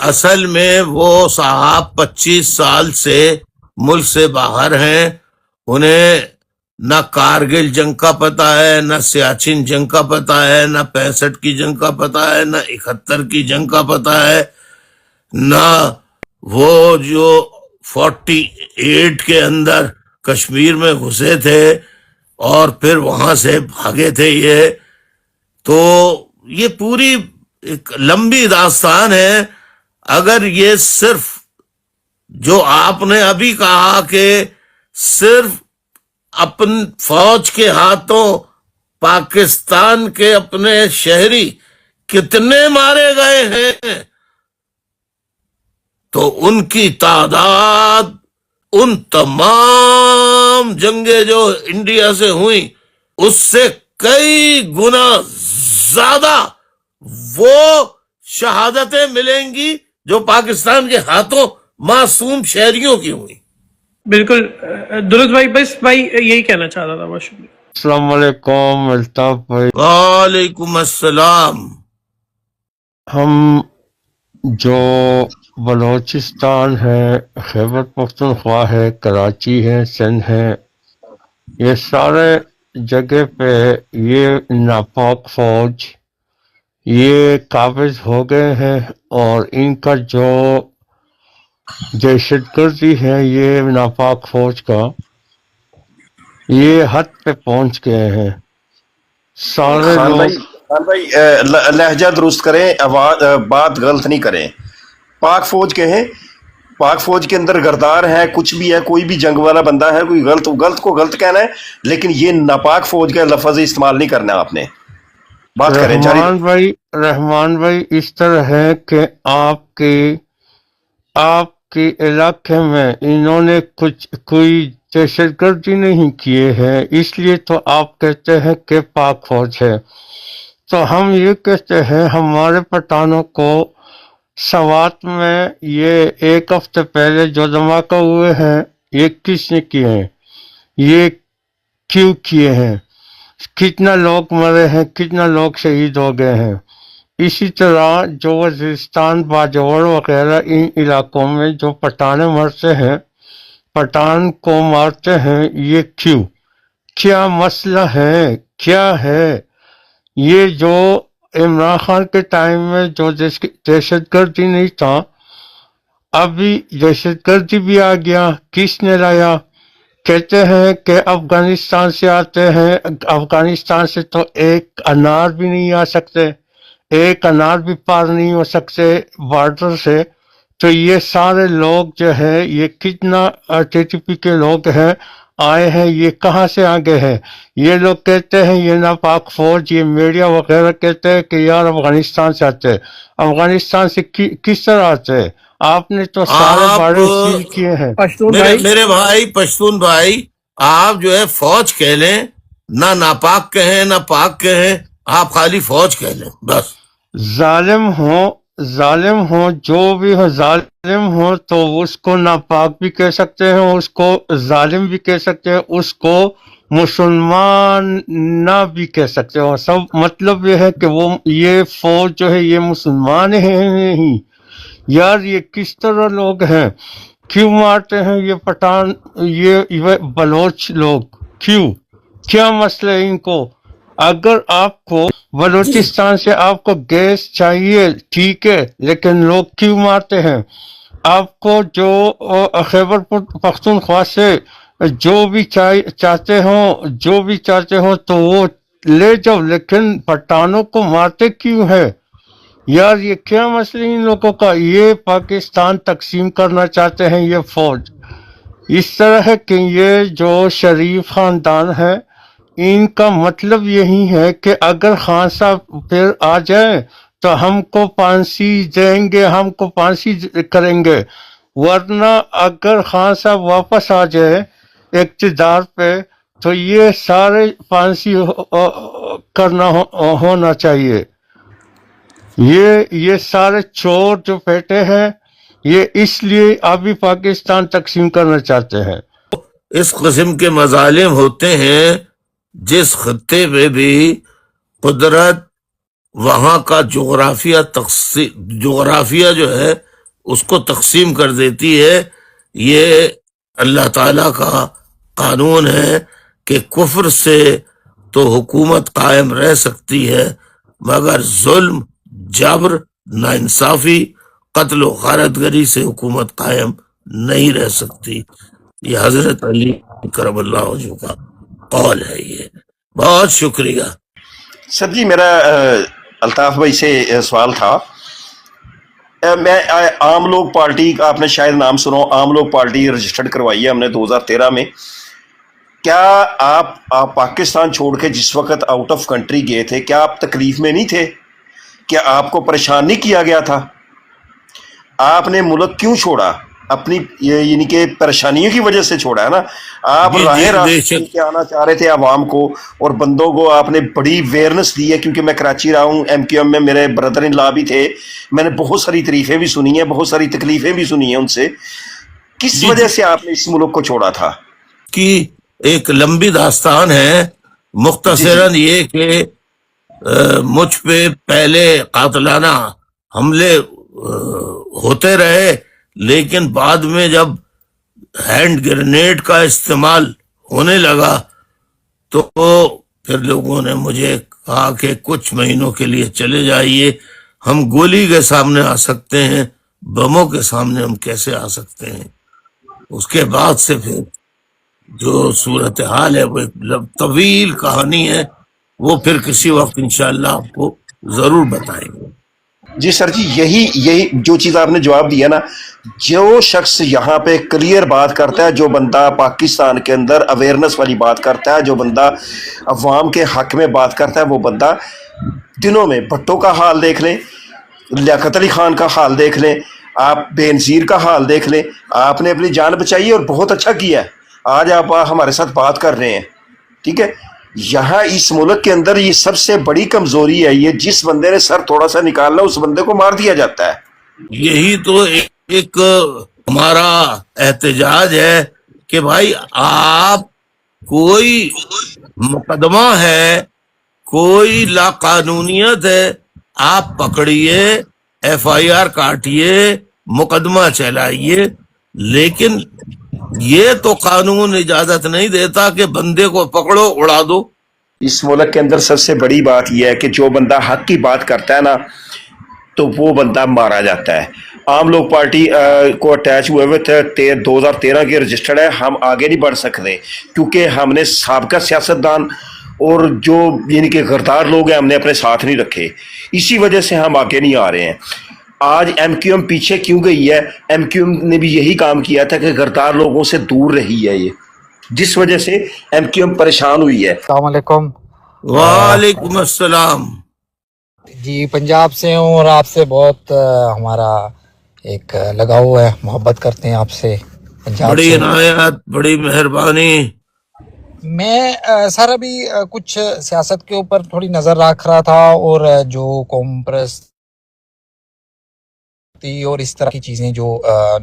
اصل میں وہ صاحب 25 سال سے ملک سے باہر ہیں، انہیں نہ کارگل جنگ کا پتہ ہے، نہ سیاچن جنگ کا پتہ ہے، نہ 65 کی جنگ کا پتہ ہے، نہ 71 کی جنگ کا پتہ ہے، نہ وہ جو 48 کے اندر کشمیر میں گھسے تھے اور پھر وہاں سے بھاگے تھے یہ. تو یہ پوری ایک لمبی داستان ہے. اگر یہ صرف جو آپ نے ابھی کہا کہ صرف اپن فوج کے ہاتھوں پاکستان کے اپنے شہری کتنے مارے گئے ہیں، تو ان کی تعداد ان تمام جنگیں جو انڈیا سے ہوئی اس سے کئی گنا زیادہ وہ شہادتیں ملیں گی جو پاکستان کے ہاتھوں معصوم شہریوں کی ہوئی. بالکل درست بھائی، بس بھائی یہی کہنا چاہتا تھا. بہت شکریہ. السلام علیکم الطاف بھائی. وعلیکم السلام. ہم جو بلوچستان ہے، خیبر پختونخوا ہے، کراچی ہے، سندھ ہے، یہ سارے جگہ پہ یہ ناپاک فوج یہ قابض ہو گئے ہیں، اور ان کا جو دہشت گردی ہے یہ ناپاک فوج کا یہ حد پہ پہنچ گئے ہیں. سارے خان لوگ بھائی لہجہ درست کریں، بات غلط نہیں کریں. پاک فوج کہیں، پاک فوج کے اندر غردار ہے، کچھ بھی ہے، کوئی بھی جنگ والا بندہ ہے، کوئی غلط کو غلط کہنا ہے، لیکن یہ ناپاک فوج کا لفظ استعمال نہیں کرنا. آپ نے بات کریں جاری. رحمان بھائی اس طرح ہے کہ آپ کے علاقے میں انہوں نے کوئی دہشت گردی نہیں کیے ہیں، اس لیے تو آپ کہتے ہیں کہ پاک فوج ہے. تو ہم یہ کہتے ہیں ہمارے پٹھانوں کو سوات میں یہ 1 ہفتے پہلے جو دھماکہ ہوئے ہیں یہ کس نے کیے ہیں، یہ کیوں کیے ہیں، کتنا لوگ مرے ہیں، کتنا لوگ شہید ہو گئے ہیں. اسی طرح جو وزیرستان، باجوڑ وغیرہ ان علاقوں میں جو پٹھانے مرتے ہیں، پٹھان کو مارتے ہیں، یہ کیا مسئلہ ہے، کیا ہے؟ یہ جو عمران خان کے ٹائم میں جو دہشت گردی نہیں تھا، ابھی دہشت گردی بھی آ گیا. کس نے لایا؟ کہتے ہیں کہ افغانستان سے آتے ہیں. افغانستان سے تو ایک انار بھی نہیں آ سکتے، ایک انار بھی پار نہیں ہو سکتے بارڈر سے. تو یہ سارے لوگ جو ہے یہ کتنا TTP کے لوگ ہیں آئے ہیں، یہ کہاں سے آگے ہیں؟ یہ لوگ کہتے ہیں یہ ناپاک فوج، یہ میڈیا وغیرہ کہتے ہیں کہ یار افغانستان سے آتے ہیں. افغانستان سے کس طرح آتے ہیں؟ آپ نے تو سارے باڑے سیل کیے ہیں. میرے بھائی پشتون بھائی، آپ جو ہے فوج کہہ لیں، نہ ناپاک کہیں نہ پاک کہیں، آپ خالی فوج کہہ لیں بس. ظالم ہو جو بھی ہو، ظالم ہو تو اس کو ناپاک بھی کہہ سکتے ہیں، اس کو ظالم بھی کہہ سکتے ہیں، اس کو مسلمان نہ بھی کہہ سکتے ہو. سب مطلب یہ ہے کہ وہ یہ فوج جو ہے یہ مسلمان ہیں نہیں. یار یہ کس طرح لوگ ہیں؟ کیوں مارتے ہیں یہ پٹھان، یہ بلوچ لوگ؟ کیا مسئلہ ہے ان کو؟ اگر آپ کو بلوچستان سے آپ کو گیس چاہیے ٹھیک ہے، لیکن لوگ کیوں مارتے ہیں؟ آپ کو جو خیبر پختونخوا سے جو بھی چاہتے ہوں تو وہ لے جاؤ، لیکن پٹھانوں کو مارتے کیوں ہے؟ یار یہ کیا مسئلہ ان لوگوں کا؟ یہ پاکستان تقسیم کرنا چاہتے ہیں یہ فوج. اس طرح ہے کہ یہ جو شریف خاندان ہے ان کا مطلب یہی ہے کہ اگر خان صاحب پھر آ جائیں تو ہم کو پھانسی دیں گے، ہم کو پھانسی کریں گے. ورنہ اگر خان صاحب واپس آ جائے اقتدار پہ تو یہ سارے پھانسی کرنا ہونا چاہیے. یہ سارے چور جو بیٹھے ہیں یہ اس لیے ابھی پاکستان تقسیم کرنا چاہتے ہیں. اس قسم کے مظالم ہوتے ہیں جس خطے میں بھی قدرت وہاں کا جغرافیہ جو ہے اس کو تقسیم کر دیتی ہے. یہ اللہ تعالیٰ کا قانون ہے کہ کفر سے تو حکومت قائم رہ سکتی ہے مگر ظلم، جبر، ناانصافی، قتل و غارت گری سے حکومت قائم نہیں رہ سکتی. یہ حضرت علی کرم اللہ وجہہ کا قول ہے. یہ بہت شکریہ. سر جی میرا الطاف بھائی سے سوال تھا. میں عام لوگ پارٹی کا، آپ نے شاید نام سنا، عام لوگ پارٹی رجسٹرڈ کروائی ہے ہم نے 2013 میں. کیا آپ پاکستان چھوڑ کے جس وقت آؤٹ آف کنٹری گئے تھے، کیا آپ تکلیف میں نہیں تھے؟ کیا آپ کو پریشان نہیں کیا گیا تھا؟ آپ نے ملک کیوں چھوڑا؟ اپنی یعنی کہ پریشانیوں کی وجہ سے چھوڑا ہے نا. آپ جی راہ جی بے راست شک. کے آنا چاہ رہے تھے عوام کو اور بندوں کو. آپ نے بڑی ویئرنس دی ہے، کیونکہ میں کراچی رہا ہوں، ایم کیو ایم میں میرے بردر ان لا بھی تھے. میں نے بہت ساری تعریفیں بھی سنی ہیں، بہت ساری تکلیفیں بھی سنی ہیں ان سے. کس جی وجہ سے آپ نے اس ملک کو چھوڑا تھا؟ کی ایک لمبی داستان ہے. جی مختصراً یہ کہ مجھ پہ پہلے قاتلانہ حملے ہوتے رہے، لیکن بعد میں جب ہینڈ گرینیڈ کا استعمال ہونے لگا تو پھر لوگوں نے مجھے کہا کہ کچھ مہینوں کے لیے چلے جائیے. ہم گولی کے سامنے آ سکتے ہیں، بموں کے سامنے ہم کیسے آ سکتے ہیں؟ اس کے بعد سے پھر جو صورتحال ہے وہ ایک طویل کہانی ہے، وہ پھر کسی وقت انشاءاللہ آپ کو ضرور بتائیں گے. جی سر جی، یہی جو چیز آپ نے جواب دیا نا، جو شخص یہاں پہ کلیئر بات کرتا ہے، جو بندہ پاکستان کے اندر اویئرنس والی بات کرتا ہے، جو بندہ عوام کے حق میں بات کرتا ہے، وہ بندہ دنوں میں بھٹو کا حال دیکھ لیں، لیاقت علی خان کا حال دیکھ لیں، آپ بے نظیر کا حال دیکھ لیں. آپ نے اپنی جان بچائی اور بہت اچھا کیا ہے. آج آپ ہمارے ساتھ بات کر رہے ہیں، ٹھیک ہے. یہاں اس ملک کے اندر یہ سب سے بڑی کمزوری ہے، یہ جس بندے نے سر تھوڑا سا نکالنا اس بندے کو مار دیا جاتا ہے. یہی تو ایک ہمارا احتجاج ہے کہ بھائی آپ کوئی مقدمہ ہے، کوئی لاقانونیت ہے، آپ پکڑیے، ایف آئی آر کاٹیے، مقدمہ چلائیے، لیکن یہ تو قانون اجازت نہیں دیتا کہ بندے کو پکڑو اڑا دو. اس ملک کے اندر سب سے بڑی بات یہ ہے کہ جو بندہ حق کی بات کرتا ہے نا تو وہ بندہ مارا جاتا ہے. عام لوگ پارٹی کو اٹیچ ہوئے ہوئے تھے، 2013 کے رجسٹرڈ ہے. ہم آگے نہیں بڑھ سکتے کیونکہ ہم نے سابقہ سیاستدان اور جو یعنی کہ غدار لوگ ہیں ہم نے اپنے ساتھ نہیں رکھے، اسی وجہ سے ہم آگے نہیں آ رہے ہیں. آج ایم کیو ایم پیچھے کیوں گئی ہے؟ ایم کیو ایم نے بھی یہی کام کیا تھا کہ غدار لوگوں سے دور رہی ہے، یہ جس وجہ سے ایم کیو ایم پریشان ہوئی ہے. السلام علیکم. وعلیکم السلام. جی پنجاب سے ہوں اور آپ سے بہت ہمارا ایک لگاؤ ہے، محبت کرتے ہیں آپ سے پنجاب بڑی سے. عنایت، بڑی مہربانی. میں سر ابھی کچھ سیاست کے اوپر تھوڑی نظر رکھ رہا تھا اور جو قوم پرستی اور اس طرح کی چیزیں جو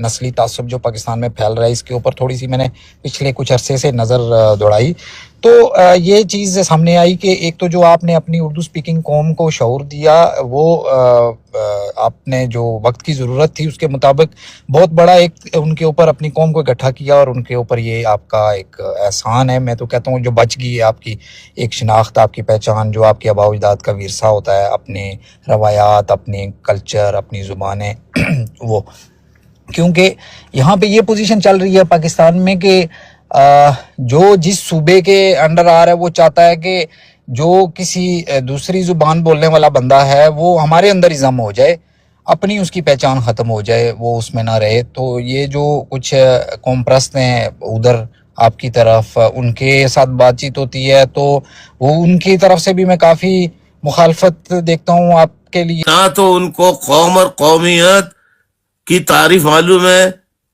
نسلی تعصب جو پاکستان میں پھیل رہا ہے، اس کے اوپر تھوڑی سی میں نے پچھلے کچھ عرصے سے نظر دوڑائی تو یہ چیز سامنے آئی کہ ایک تو جو آپ نے اپنی اردو سپیکنگ قوم کو شعور دیا، وہ آپ نے جو وقت کی ضرورت تھی اس کے مطابق بہت بڑا ایک ان کے اوپر اپنی قوم کو اکٹھا کیا اور ان کے اوپر یہ آپ کا ایک احسان ہے. میں تو کہتا ہوں جو بچ گئی ہے آپ کی ایک شناخت، آپ کی پہچان، جو آپ کے آباء و اجداد کا ورثہ ہوتا ہے، اپنے روایات، اپنے کلچر، اپنی زبانیں وہ. کیونکہ یہاں پہ یہ پوزیشن چل رہی ہے پاکستان میں کہ جو جس صوبے کے انڈر آ رہا ہے وہ چاہتا ہے کہ جو کسی دوسری زبان بولنے والا بندہ ہے وہ ہمارے اندر ہی ضم ہو جائے، اپنی اس کی پہچان ختم ہو جائے، وہ اس میں نہ رہے. تو یہ جو کچھ قوم پرست ہیں ادھر آپ کی طرف، ان کے ساتھ بات چیت ہوتی ہے تو وہ ان کی طرف سے بھی میں کافی مخالفت دیکھتا ہوں آپ کے لیے. نہ تو ان کو قوم اور قومیت کی تعریف معلوم ہے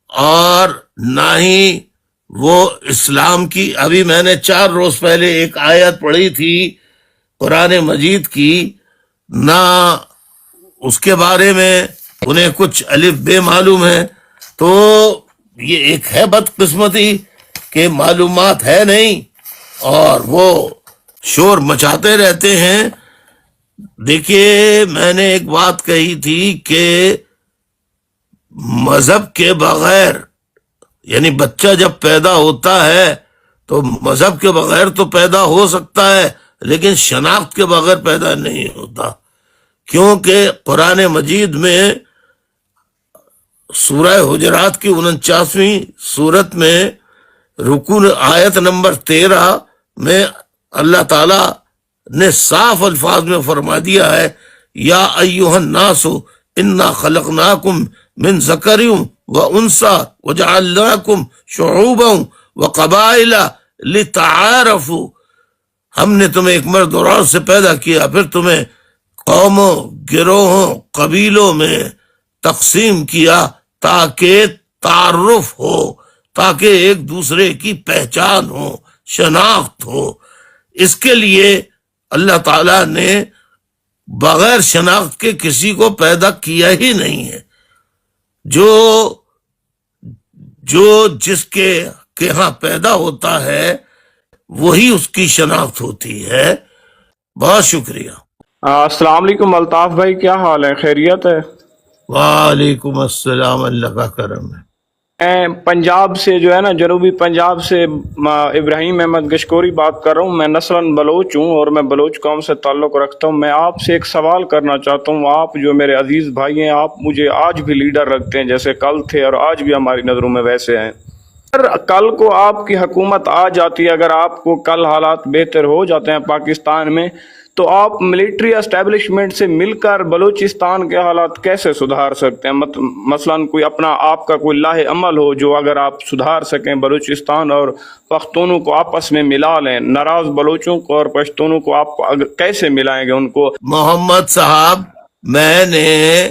اور نہ ہی وہ اسلام کی. ابھی میں نے 4 روز پہلے ایک آیت پڑھی تھی قرآن مجید کی، نہ اس کے بارے میں انہیں کچھ الف بے معلوم ہے. تو یہ ایک ہے بدقسمتی کہ معلومات ہے نہیں اور وہ شور مچاتے رہتے ہیں. دیکھیے میں نے ایک بات کہی تھی کہ مذہب کے بغیر، یعنی بچہ جب پیدا ہوتا ہے تو مذہب کے بغیر تو پیدا ہو سکتا ہے، لیکن شناخت کے بغیر پیدا نہیں ہوتا، کیونکہ قرآن مجید میں سورہ حجرات کی 49ویں سورت میں رکوع آیت نمبر 13 میں اللہ تعالی نے صاف الفاظ میں فرما دیا ہے، یا ایھا الناس انا خلقناکم من ذکر و انثی وجعلناکم شعوبا وقبائل لتعارفوا، ہم نے تمہیں ایک مرد اور عورت سے پیدا کیا، پھر تمہیں قوموں، گروہوں، قبیلوں میں تقسیم کیا تاکہ تعارف ہو، تاکہ ایک دوسرے کی پہچان ہو، شناخت ہو۔ اس کے لیے اللہ تعالیٰ نے بغیر شناخت کے کسی کو پیدا کیا ہی نہیں ہے۔ جو جس کے ہاں پیدا ہوتا ہے وہی اس کی شناخت ہوتی ہے۔ بہت شکریہ۔ السلام علیکم الطاف بھائی، کیا حال ہے؟ خیریت ہے؟ وعلیکم السلام، اللہ کا کرم ہے۔ میں پنجاب سے جو ہے نا، جنوبی پنجاب سے ابراہیم احمد گشکوری بات کر رہا ہوں۔ میں نسلاً بلوچ ہوں اور میں بلوچ قوم سے تعلق رکھتا ہوں۔ میں آپ سے ایک سوال کرنا چاہتا ہوں۔ آپ جو میرے عزیز بھائی ہیں، آپ مجھے آج بھی لیڈر رکھتے ہیں، جیسے کل تھے اور آج بھی ہماری نظروں میں ویسے ہیں۔ اگر کل کو آپ کی حکومت آ جاتی ہے، اگر آپ کو کل حالات بہتر ہو جاتے ہیں پاکستان میں، تو آپ ملٹری اسٹیبلشمنٹ سے مل کر بلوچستان کے حالات کیسے سدھار سکتے ہیں؟ مثلاً کوئی اپنا آپ کا کوئی لاہ عمل ہو جو اگر آپ سدھار سکیں، بلوچستان اور پختونوں کو آپس میں ملا لیں، ناراض بلوچوں کو اور پشتونوں کو آپ کیسے ملائیں گے ان کو؟ محمد صاحب، میں نے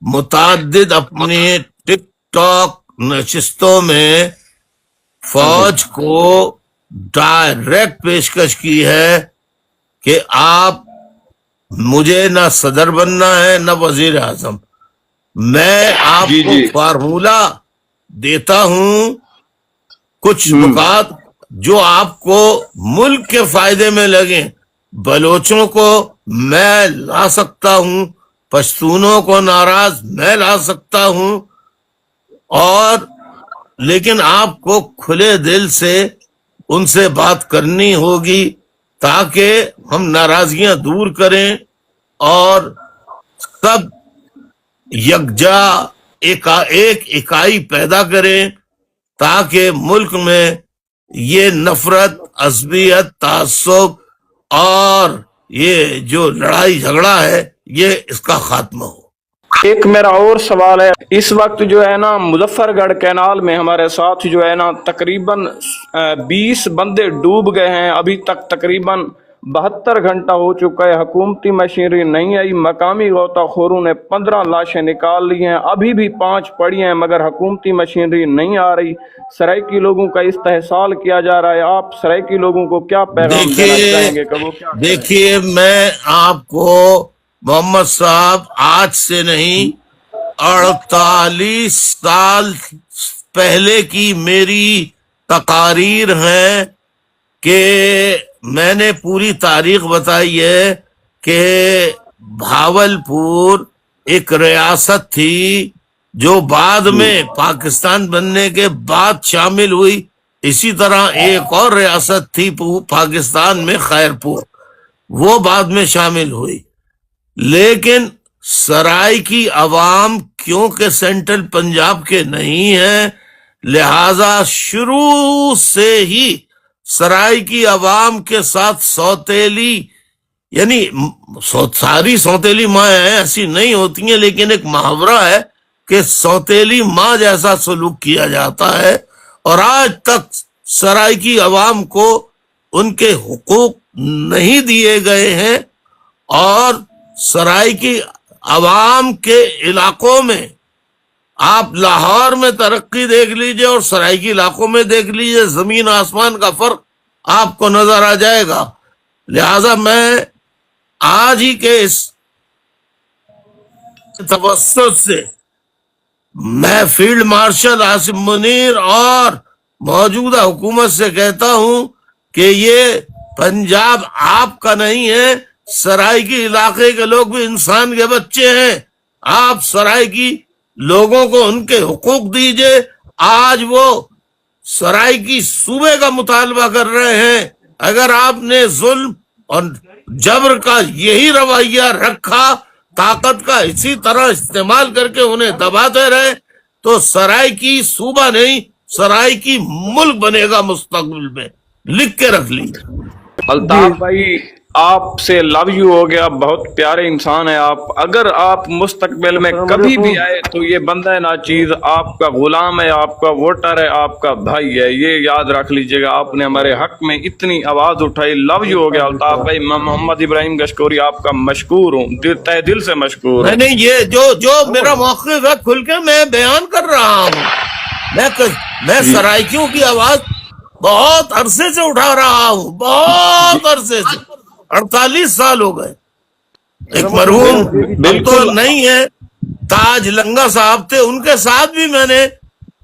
متعدد اپنی ٹک ٹاک نشستوں میں فوج کو ڈائریکٹ پیشکش کی ہے کہ آپ مجھے نہ صدر بننا ہے نہ وزیر اعظم، میں آپ کو فارمولہ دیتا ہوں، کچھ نکات جو آپ کو ملک کے فائدے میں لگیں۔ بلوچوں کو میں لا سکتا ہوں، پشتونوں کو ناراض میں لا سکتا ہوں، اور لیکن آپ کو کھلے دل سے ان سے بات کرنی ہوگی تاکہ ہم ناراضگیاں دور کریں اور سب یکجا ایک اکائی پیدا کریں، تاکہ ملک میں یہ نفرت، عصبیت، تعصب اور یہ جو لڑائی جھگڑا ہے یہ اس کا خاتمہ ہو۔ ایک میرا اور سوال ہے، اس وقت جو ہے نا مظفر گڑھ کینال میں ہمارے ساتھ جو ہے نا تقریباً 20 بندے ڈوب گئے ہیں، ابھی تک تقریباً 72 گھنٹہ ہو چکا ہے، حکومتی مشینری نہیں آئی، مقامی غوطہ خوروں نے 15 لاشیں نکال لی ہیں، ابھی بھی 5 پڑی ہیں، مگر حکومتی مشینری نہیں آ رہی۔ سرائیکی لوگوں کا استحصال کیا جا رہا ہے، آپ سرائیکی لوگوں کو کیا پیغام دینا چاہیں گے؟ دیکھیے میں آپ کو محمد صاحب آج سے نہیں 48 سال پہلے کی میری تقاریر ہیں کہ میں نے پوری تاریخ بتائی ہے کہ بھاولپور ایک ریاست تھی جو بعد میں پاکستان بننے کے بعد شامل ہوئی، اسی طرح ایک اور ریاست تھی پاکستان میں، خیرپور، وہ بعد میں شامل ہوئی۔ لیکن سرائیکی عوام کیونکہ سینٹرل پنجاب کے نہیں ہیں، لہذا شروع سے ہی سرائیکی عوام کے ساتھ سوتیلی، یعنی ساری سوتیلی ماں ایسی نہیں ہوتی ہیں، لیکن ایک محاورہ ہے کہ سوتیلی ماں جیسا سلوک کیا جاتا ہے، اور آج تک سرائیکی عوام کو ان کے حقوق نہیں دیے گئے ہیں، اور سرائیکی عوام کے علاقوں میں آپ لاہور میں ترقی دیکھ لیجئے اور سرائیکی علاقوں میں دیکھ لیجئے، زمین آسمان کا فرق آپ کو نظر آ جائے گا۔ لہذا میں آج ہی کے اس توسط سے میں فیلڈ مارشل عاصم منیر اور موجودہ حکومت سے کہتا ہوں کہ یہ پنجاب آپ کا نہیں ہے، سرائیکی علاقے کے لوگ بھی انسان کے بچے ہیں، آپ سرائیکی لوگوں کو ان کے حقوق دیجئے. آج وہ سرائیکی صوبے کا مطالبہ کر رہے ہیں. اگر آپ نے ظلم اور جبر کا یہی رویہ رکھا، طاقت کا اسی طرح استعمال کر کے انہیں دباتے رہے، تو سرائیکی صوبہ نہیں، سرائیکی ملک بنے گا مستقبل میں. لکھ کے رکھ لیجیے. الطاف بھائی آپ سے لو یو ہو گیا، بہت پیارے انسان ہیں آپ. اگر آپ مستقبل میں کبھی بھی آئے تو یہ بندہ ناچیز آپ کا غلام ہے، آپ کا ووٹر ہے، آپ کا بھائی ہے، یہ یاد رکھ لیجئے گا. آپ نے ہمارے حق میں اتنی آواز اٹھائی. لو یو ہو گیا الطاف بھائی. میں محمد ابراہیم گشکوری آپ کا مشکور ہوں، تہ دل سے مشکور ہوں. نہیں، یہ جو میرا موقف ہے کھل کے میں بیان کر رہا ہوں. میں سرائیکیوں کی آواز بہت عرصے سے اٹھا رہا ہوں، بہت عرصے سے. 48 سال ہو گئے. ایک مرحوم اب تو نہیں ہے، تاج لنگا صاحب تھے، ان کے ساتھ بھی میں نے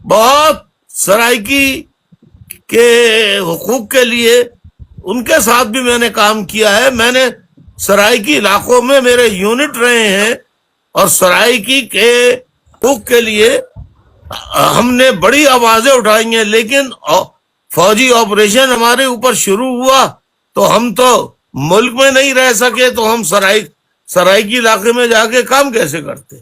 بہت سرائیکی کے حقوق کے لیے ان کے ساتھ بھی میں نے کام کیا ہے. میں نے سرائیکی علاقوں میں میرے یونٹ رہے ہیں اور سرائیکی کے حقوق کے لیے ہم نے بڑی آوازیں اٹھائی ہیں. لیکن فوجی آپریشن ہمارے اوپر شروع ہوا تو ہم تو ملک میں نہیں رہ سکے، تو ہم سرائیکی علاقے میں جا کے کام کیسے کرتے.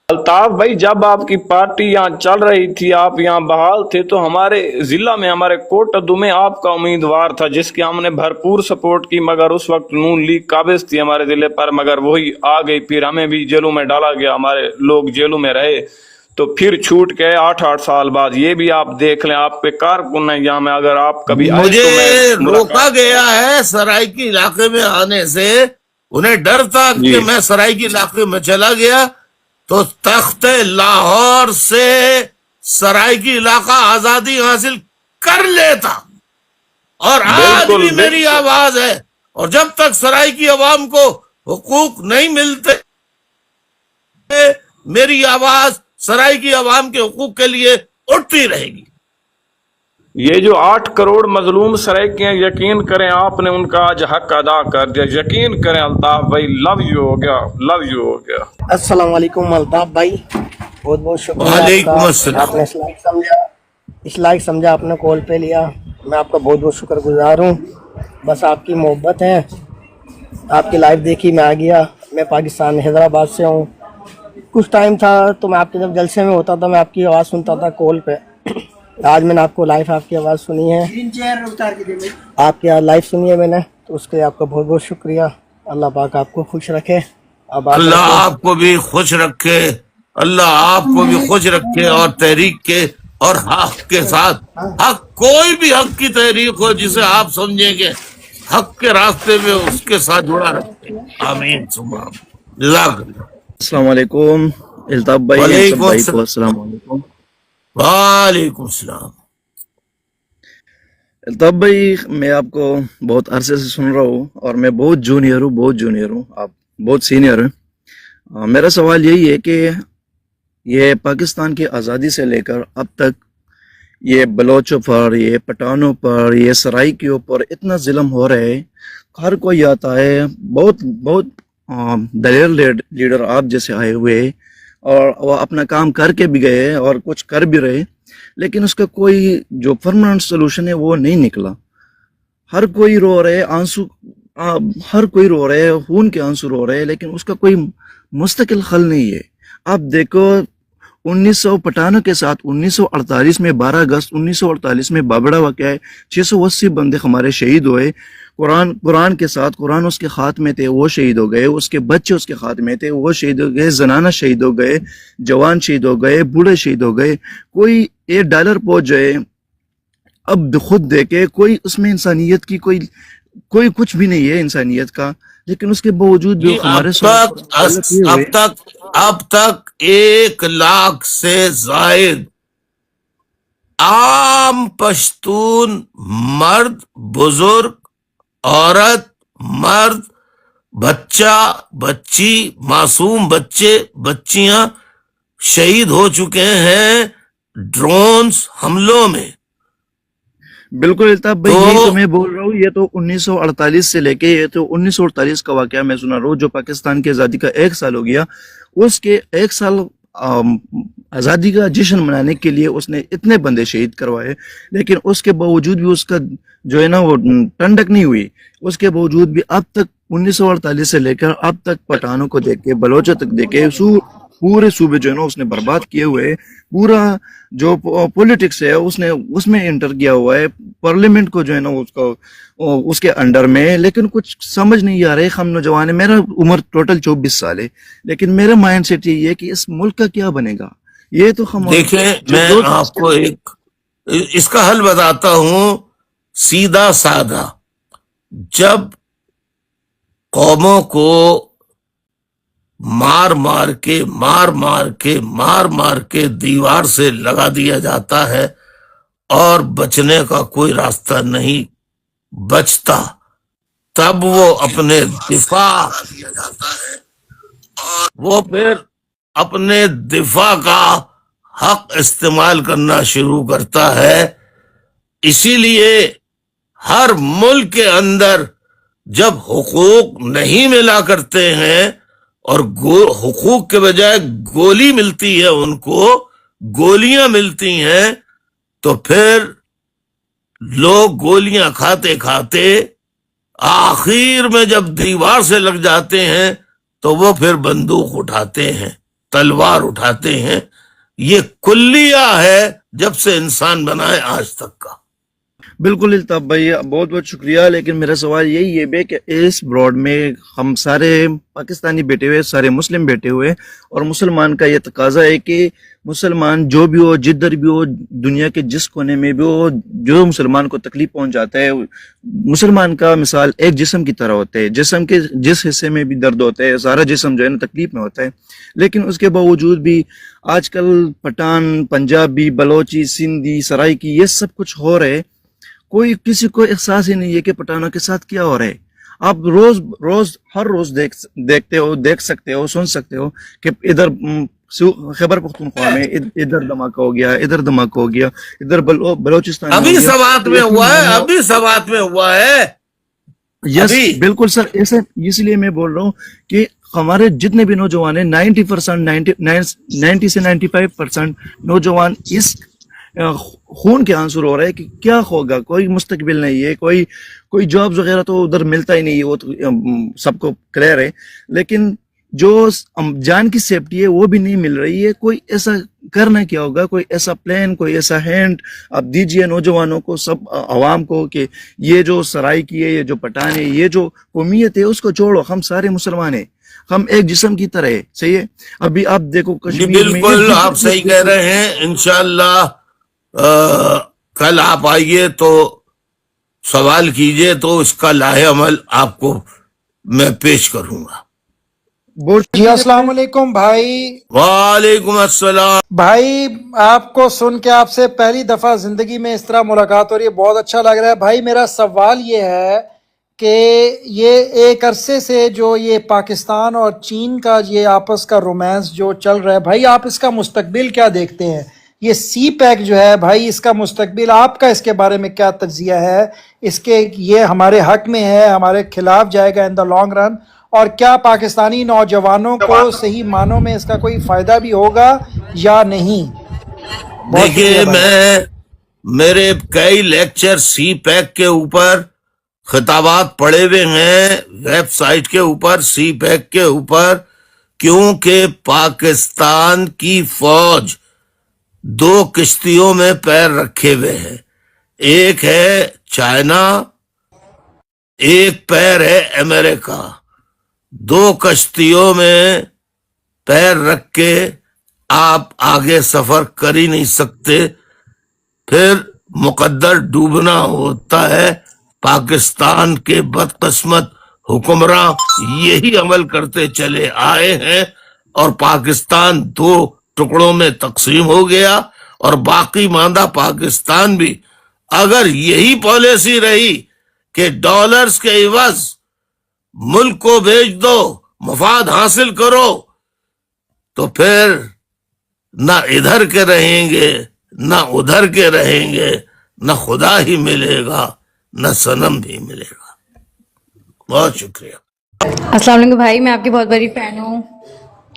الطاف بھائی جب آپ کی پارٹی یہاں چل رہی تھی، آپ یہاں بحال تھے، تو ہمارے ضلع میں، ہمارے کوٹدو میں آپ کا امیدوار تھا جس کی ہم نے بھرپور سپورٹ کی، مگر اس وقت نون لیگ قابض تھی ہمارے ضلع پر، مگر وہی آ گئی، پھر ہمیں بھی جیلوں میں ڈالا گیا، ہمارے لوگ جیلوں میں رہے، تو پھر چھوٹ گئے 8 سال بعد. یہ بھی آپ دیکھ لیں، آپ پہ کارکن ہے یہاں میں، اگر آپ کبھی آئے مجھے تو میں روکا گیا ہے سرائیکی علاقے میں آنے سے. انہیں ڈر تھا کہ میں سرائیکی علاقے میں چلا گیا تو تخت لاہور سے سرائیکی علاقہ آزادی حاصل کر لیتا. اور آج بھی میری آواز ہے، اور جب تک سرائیکی عوام کو حقوق نہیں ملتے میری آواز سرائیکی عوام کے حقوق کے لیے اٹھتی رہے گی. یہ جو 8 کروڑ مظلوم سرائیکیاں، یقین کریں آپ نے ان کا آج حق ادا کر دیا. یقین کریں الطاف بھائی. لو یو ہو گیا، لو یو ہو گیا. السلام علیکم الطاف بھائی، بہت بہت شکریہ. وعلیکم السلام. آپ نے اس لائق سمجھا، آپ نے کال پہ لیا. میں آپ کا بہت بہت شکر گزار ہوں. بس آپ کی محبت ہے، آپ کی لائف دیکھی میں آ گیا. میں پاکستان حیدرآباد سے ہوں. کچھ ٹائم تھا تو میں آپ کے جب جلسے میں ہوتا تھا میں آپ کی آواز سنتا تھا کال پہ. آج میں نے آپ کو لائف آپ کی آواز سنی ہے، آپ کی لائف سنی ہے میں نے، تو اس کے لیے آپ کا بہت بہت شکریہ. اللہ پاک آپ کو خوش رکھے. اللہ آپ کو بھی خوش رکھے، اللہ آپ کو بھی خوش رکھے. اور تحریک کے اور حق کے ساتھ، حق کوئی بھی حق کی تحریک ہو جسے آپ سمجھیں گے حق کے راستے میں، اس کے ساتھ جڑا رکھے. آمین ثم آمین. جزاک اللہ. السلام علیکم الطاف بھائی. وعلیکم بھائی السلام. کو السلام علیکم. وعلیکم السلام. الطاف بھائی میں آپ کو بہت عرصے سے سن رہا ہوں، اور میں بہت جونیئر ہوں، آپ بہت سینئر ہیں. میرا سوال یہی ہے کہ یہ پاکستان کی آزادی سے لے کر اب تک یہ بلوچوں پر، یہ پٹھانوں پر، یہ سرائیکیوں پر اتنا ظلم ہو رہا ہے. ہر کوئی آتا ہے، بہت دلیر لیڈر آپ جیسے آئے ہوئے، اور وہ اپنا کام کر کے بھی گئے اور کچھ کر بھی رہے، لیکن اس کا کوئی جو پرماننٹ سولوشن ہے وہ نہیں نکلا. ہر کوئی رو رہے، ہر کوئی رو رہے، خون کے آنسو رو رہے، لیکن اس کا کوئی مستقل حل نہیں ہے. آپ دیکھو 1995 کے ساتھ 1948 میں 12 اگست 1948 میں بابڑا واقعہ ہے، 680 بندے ہمارے شہید ہوئے. قرآن کے ساتھ، قرآن اس کے ہاتھ میں تھے، وہ شہید ہو گئے. اس کے بچے اس کے ہاتھ میں تھے، وہ شہید ہو گئے. زنانہ شہید ہو گئے، جوان شہید ہو گئے، بوڑھے شہید ہو گئے. کوئی $1 پہنچ جائے، اب خود دیکھے، کوئی اس میں انسانیت کی کوئی کچھ بھی نہیں ہے انسانیت کا. لیکن اس کے باوجود جو ہمارے اب تک 1 لاکھ سے زائد عام پشتون مرد، بزرگ، عورت، مرد، بچہ، بچی، معصوم بچے، بچیاں شہید ہو چکے ہیں ڈرونز حملوں میں. بالکل الطاف بھائی، یہی تو میں بول رہا ہوں. یہ تو 1948 سے لے کے، یہ تو 1948 کا واقعہ میں سنا رہا ہوں، جو پاکستان کی آزادی کا 1 سال ہو گیا. اس کے 1 سال آزادی کا جشن منانے کے لیے اس نے اتنے بندے شہید کروائے، لیکن اس کے باوجود بھی اس کا جو ہے نا وہ ٹنڈک نہیں ہوئی. اس کے باوجود بھی اب تک 1948 سے لے کر اب تک پٹھانوں کو دیکھ کے، بلوچوں تک دیکھ کے پورے صوبے جو ہے نا اس نے برباد کیے ہوئے. پورا جو پولیٹکس ہے اس میں انٹر کیا ہوا ہے، پارلیمنٹ کو جو ہے نا اس کے انڈر میں. لیکن کچھ سمجھ نہیں آ رہے. ہم نوجوان ہیں، میرا عمر ٹوٹل 24 سال ہے، لیکن میرا مائنڈ سیٹ یہ ہے کہ اس ملک کا کیا بنے گا. یہ تو ہم دیکھیں، میں آپ کو اس کا حل بتاتا ہوں، سیدھا سادہ. جب قوموں کو مار مار کے دیوار سے لگا دیا جاتا ہے اور بچنے کا کوئی راستہ نہیں بچتا، تب وہ پھر اپنے دفاع کا حق استعمال کرنا شروع کرتا ہے. اسی لیے ہر ملک کے اندر جب حقوق نہیں ملا کرتے ہیں اور حقوق کے بجائے گولی ملتی ہے، ان کو گولیاں ملتی ہیں، تو پھر لوگ گولیاں کھاتے کھاتے آخر میں جب دیوار سے لگ جاتے ہیں تو وہ پھر بندوق اٹھاتے ہیں، تلوار اٹھاتے ہیں. یہ کلیہ ہے جب سے انسان بنا ہے آج تک کا. بالکل الطاف بھائی، بہت بہت شکریہ. لیکن میرا سوال یہی ہے کہ اس براڈ میں ہم سارے پاکستانی بیٹھے ہوئے، سارے مسلم بیٹھے ہوئے، اور مسلمان کا یہ تقاضا ہے کہ مسلمان جو بھی ہو، جدھر بھی ہو، دنیا کے جس کونے میں بھی ہو، جو مسلمان کو تکلیف پہنچ جاتا ہے، مسلمان کا مثال ایک جسم کی طرح ہوتا ہے. جسم کے جس حصے میں بھی درد ہوتا ہے، سارا جسم جو ہے نا تکلیف میں ہوتا ہے. لیکن اس کے باوجود بھی آج کل پٹھان، پنجابی، بلوچی، سندھی، سرائکی، یہ سب کچھ ہو رہے. کوئی کسی کو احساس ہی نہیں ہے کہ پٹھانوں کے ساتھ کیا ہو رہا ہے. آپ ہر روز دیکھتے ہو، دیکھ سکتے ہو، سن سکتے ہو کہ ادھر خیبر پختونخوا میں ادھر دھماکہ ہو گیا، ادھر دھماکہ ہو گیا، ادھر بلوچستان ابھی سوات میں ہوا ہے. یس بالکل سر. اس لیے میں بول رہا ہوں کہ ہمارے جتنے بھی نوجوان ہیں، 90 سے 95% نوجوان اس خون کے آنسر ہو رہا ہے کہ کیا ہوگا. کوئی مستقبل نہیں ہے، کوئی جابز وغیرہ تو ادھر ملتا ہی نہیں ہے، وہ تو سب کو کلیئر ہے. لیکن جو جان کی سیفٹی ہے وہ بھی نہیں مل رہی ہے. کوئی ایسا کرنا کیا ہوگا، کوئی ایسا پلان، کوئی ایسا ہینڈ آپ دیجئے نوجوانوں کو، سب عوام کو، کہ یہ جو سرائکی ہے، یہ جو پٹھان ہے، یہ جو قومیت ہے، اس کو چھوڑو. ہم سارے مسلمان ہیں، ہم ایک جسم کی طرح ہے. صحیح ہے. ابھی آپ دیکھو کشمیر میں، بالکل آپ صحیح کہہ رہے ہیں. انشاءاللہ کل آپ آئیے تو سوال کیجئے تو اس کا لاہے عمل آپ کو میں پیش کروں گا. جی السلام علیکم بھائی. وعلیکم السلام. بھائی آپ کو سن کے آپ سے پہلی دفعہ زندگی میں اس طرح ملاقات ہو رہی ہے، بہت اچھا لگ رہا ہے. بھائی میرا سوال یہ ہے کہ یہ ایک عرصے سے جو یہ پاکستان اور چین کا یہ آپس کا رومانس جو چل رہا ہے، بھائی آپ اس کا مستقبل کیا دیکھتے ہیں؟ یہ سی پیک جو ہے بھائی، اس کا مستقبل آپ کا اس کے بارے میں کیا تجزیہ ہے؟ اس کے یہ ہمارے حق میں ہے، ہمارے خلاف جائے گا ان دا لانگ رن؟ اور کیا پاکستانی نوجوانوں کو صحیح معنوں میں اس کا کوئی فائدہ بھی ہوگا یا نہیں؟ دیکھیے، میرے کئی لیکچر سی پیک کے اوپر، خطابات پڑے ہوئے ہیں ویب سائٹ کے اوپر، سی پیک کے اوپر، کیونکہ پاکستان کی فوج 2 کشتیوں میں پیر رکھے ہوئے ہے. ایک ہے چائنا، ایک پیر ہے امریکہ. 2 کشتیوں میں پیر رکھ کے آپ آگے سفر کر ہی نہیں سکتے. پھر مقدر ڈوبنا ہوتا ہے. پاکستان کے بدقسمت حکمراں یہی عمل کرتے چلے آئے ہیں اور پاکستان 2 ٹکڑوں میں تقسیم ہو گیا. اور باقی ماندہ پاکستان بھی اگر یہی پالیسی رہی کہ ڈالرز کے عوض ملک کو بھیج دو، مفاد حاصل کرو، تو پھر نہ ادھر کے رہیں گے، نہ ادھر کے رہیں گے، نہ خدا ہی ملے گا، نہ صنم بھی ملے گا. بہت شکریہ. السلام علیکم بھائی، میں آپ کی بہت بڑی فین ہوں.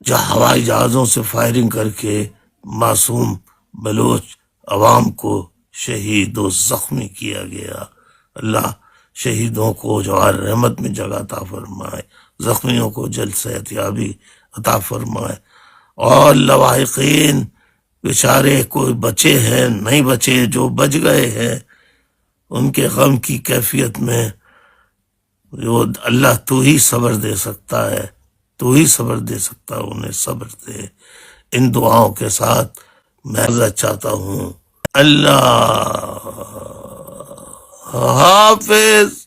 جو ہوائی جہازوں سے فائرنگ کر کے معصوم بلوچ عوام کو شہید و زخمی کیا گیا. اللہ شہیدوں کو جوار رحمت میں جگہ عطا فرمائے، زخمیوں کو جلد صحت یابی عطا فرمائے، اور لواحقین بیچارے کوئی بچے ہیں نہیں بچے، جو بچ گئے ہیں ان کے غم کی کیفیت میں جو اللہ تو ہی صبر دے سکتا ہے، تو ہی صبر دے سکتا ہے، انہیں صبر دے. ان دعاؤں کے ساتھ میں عرض چاہتا ہوں اللہ حافظ.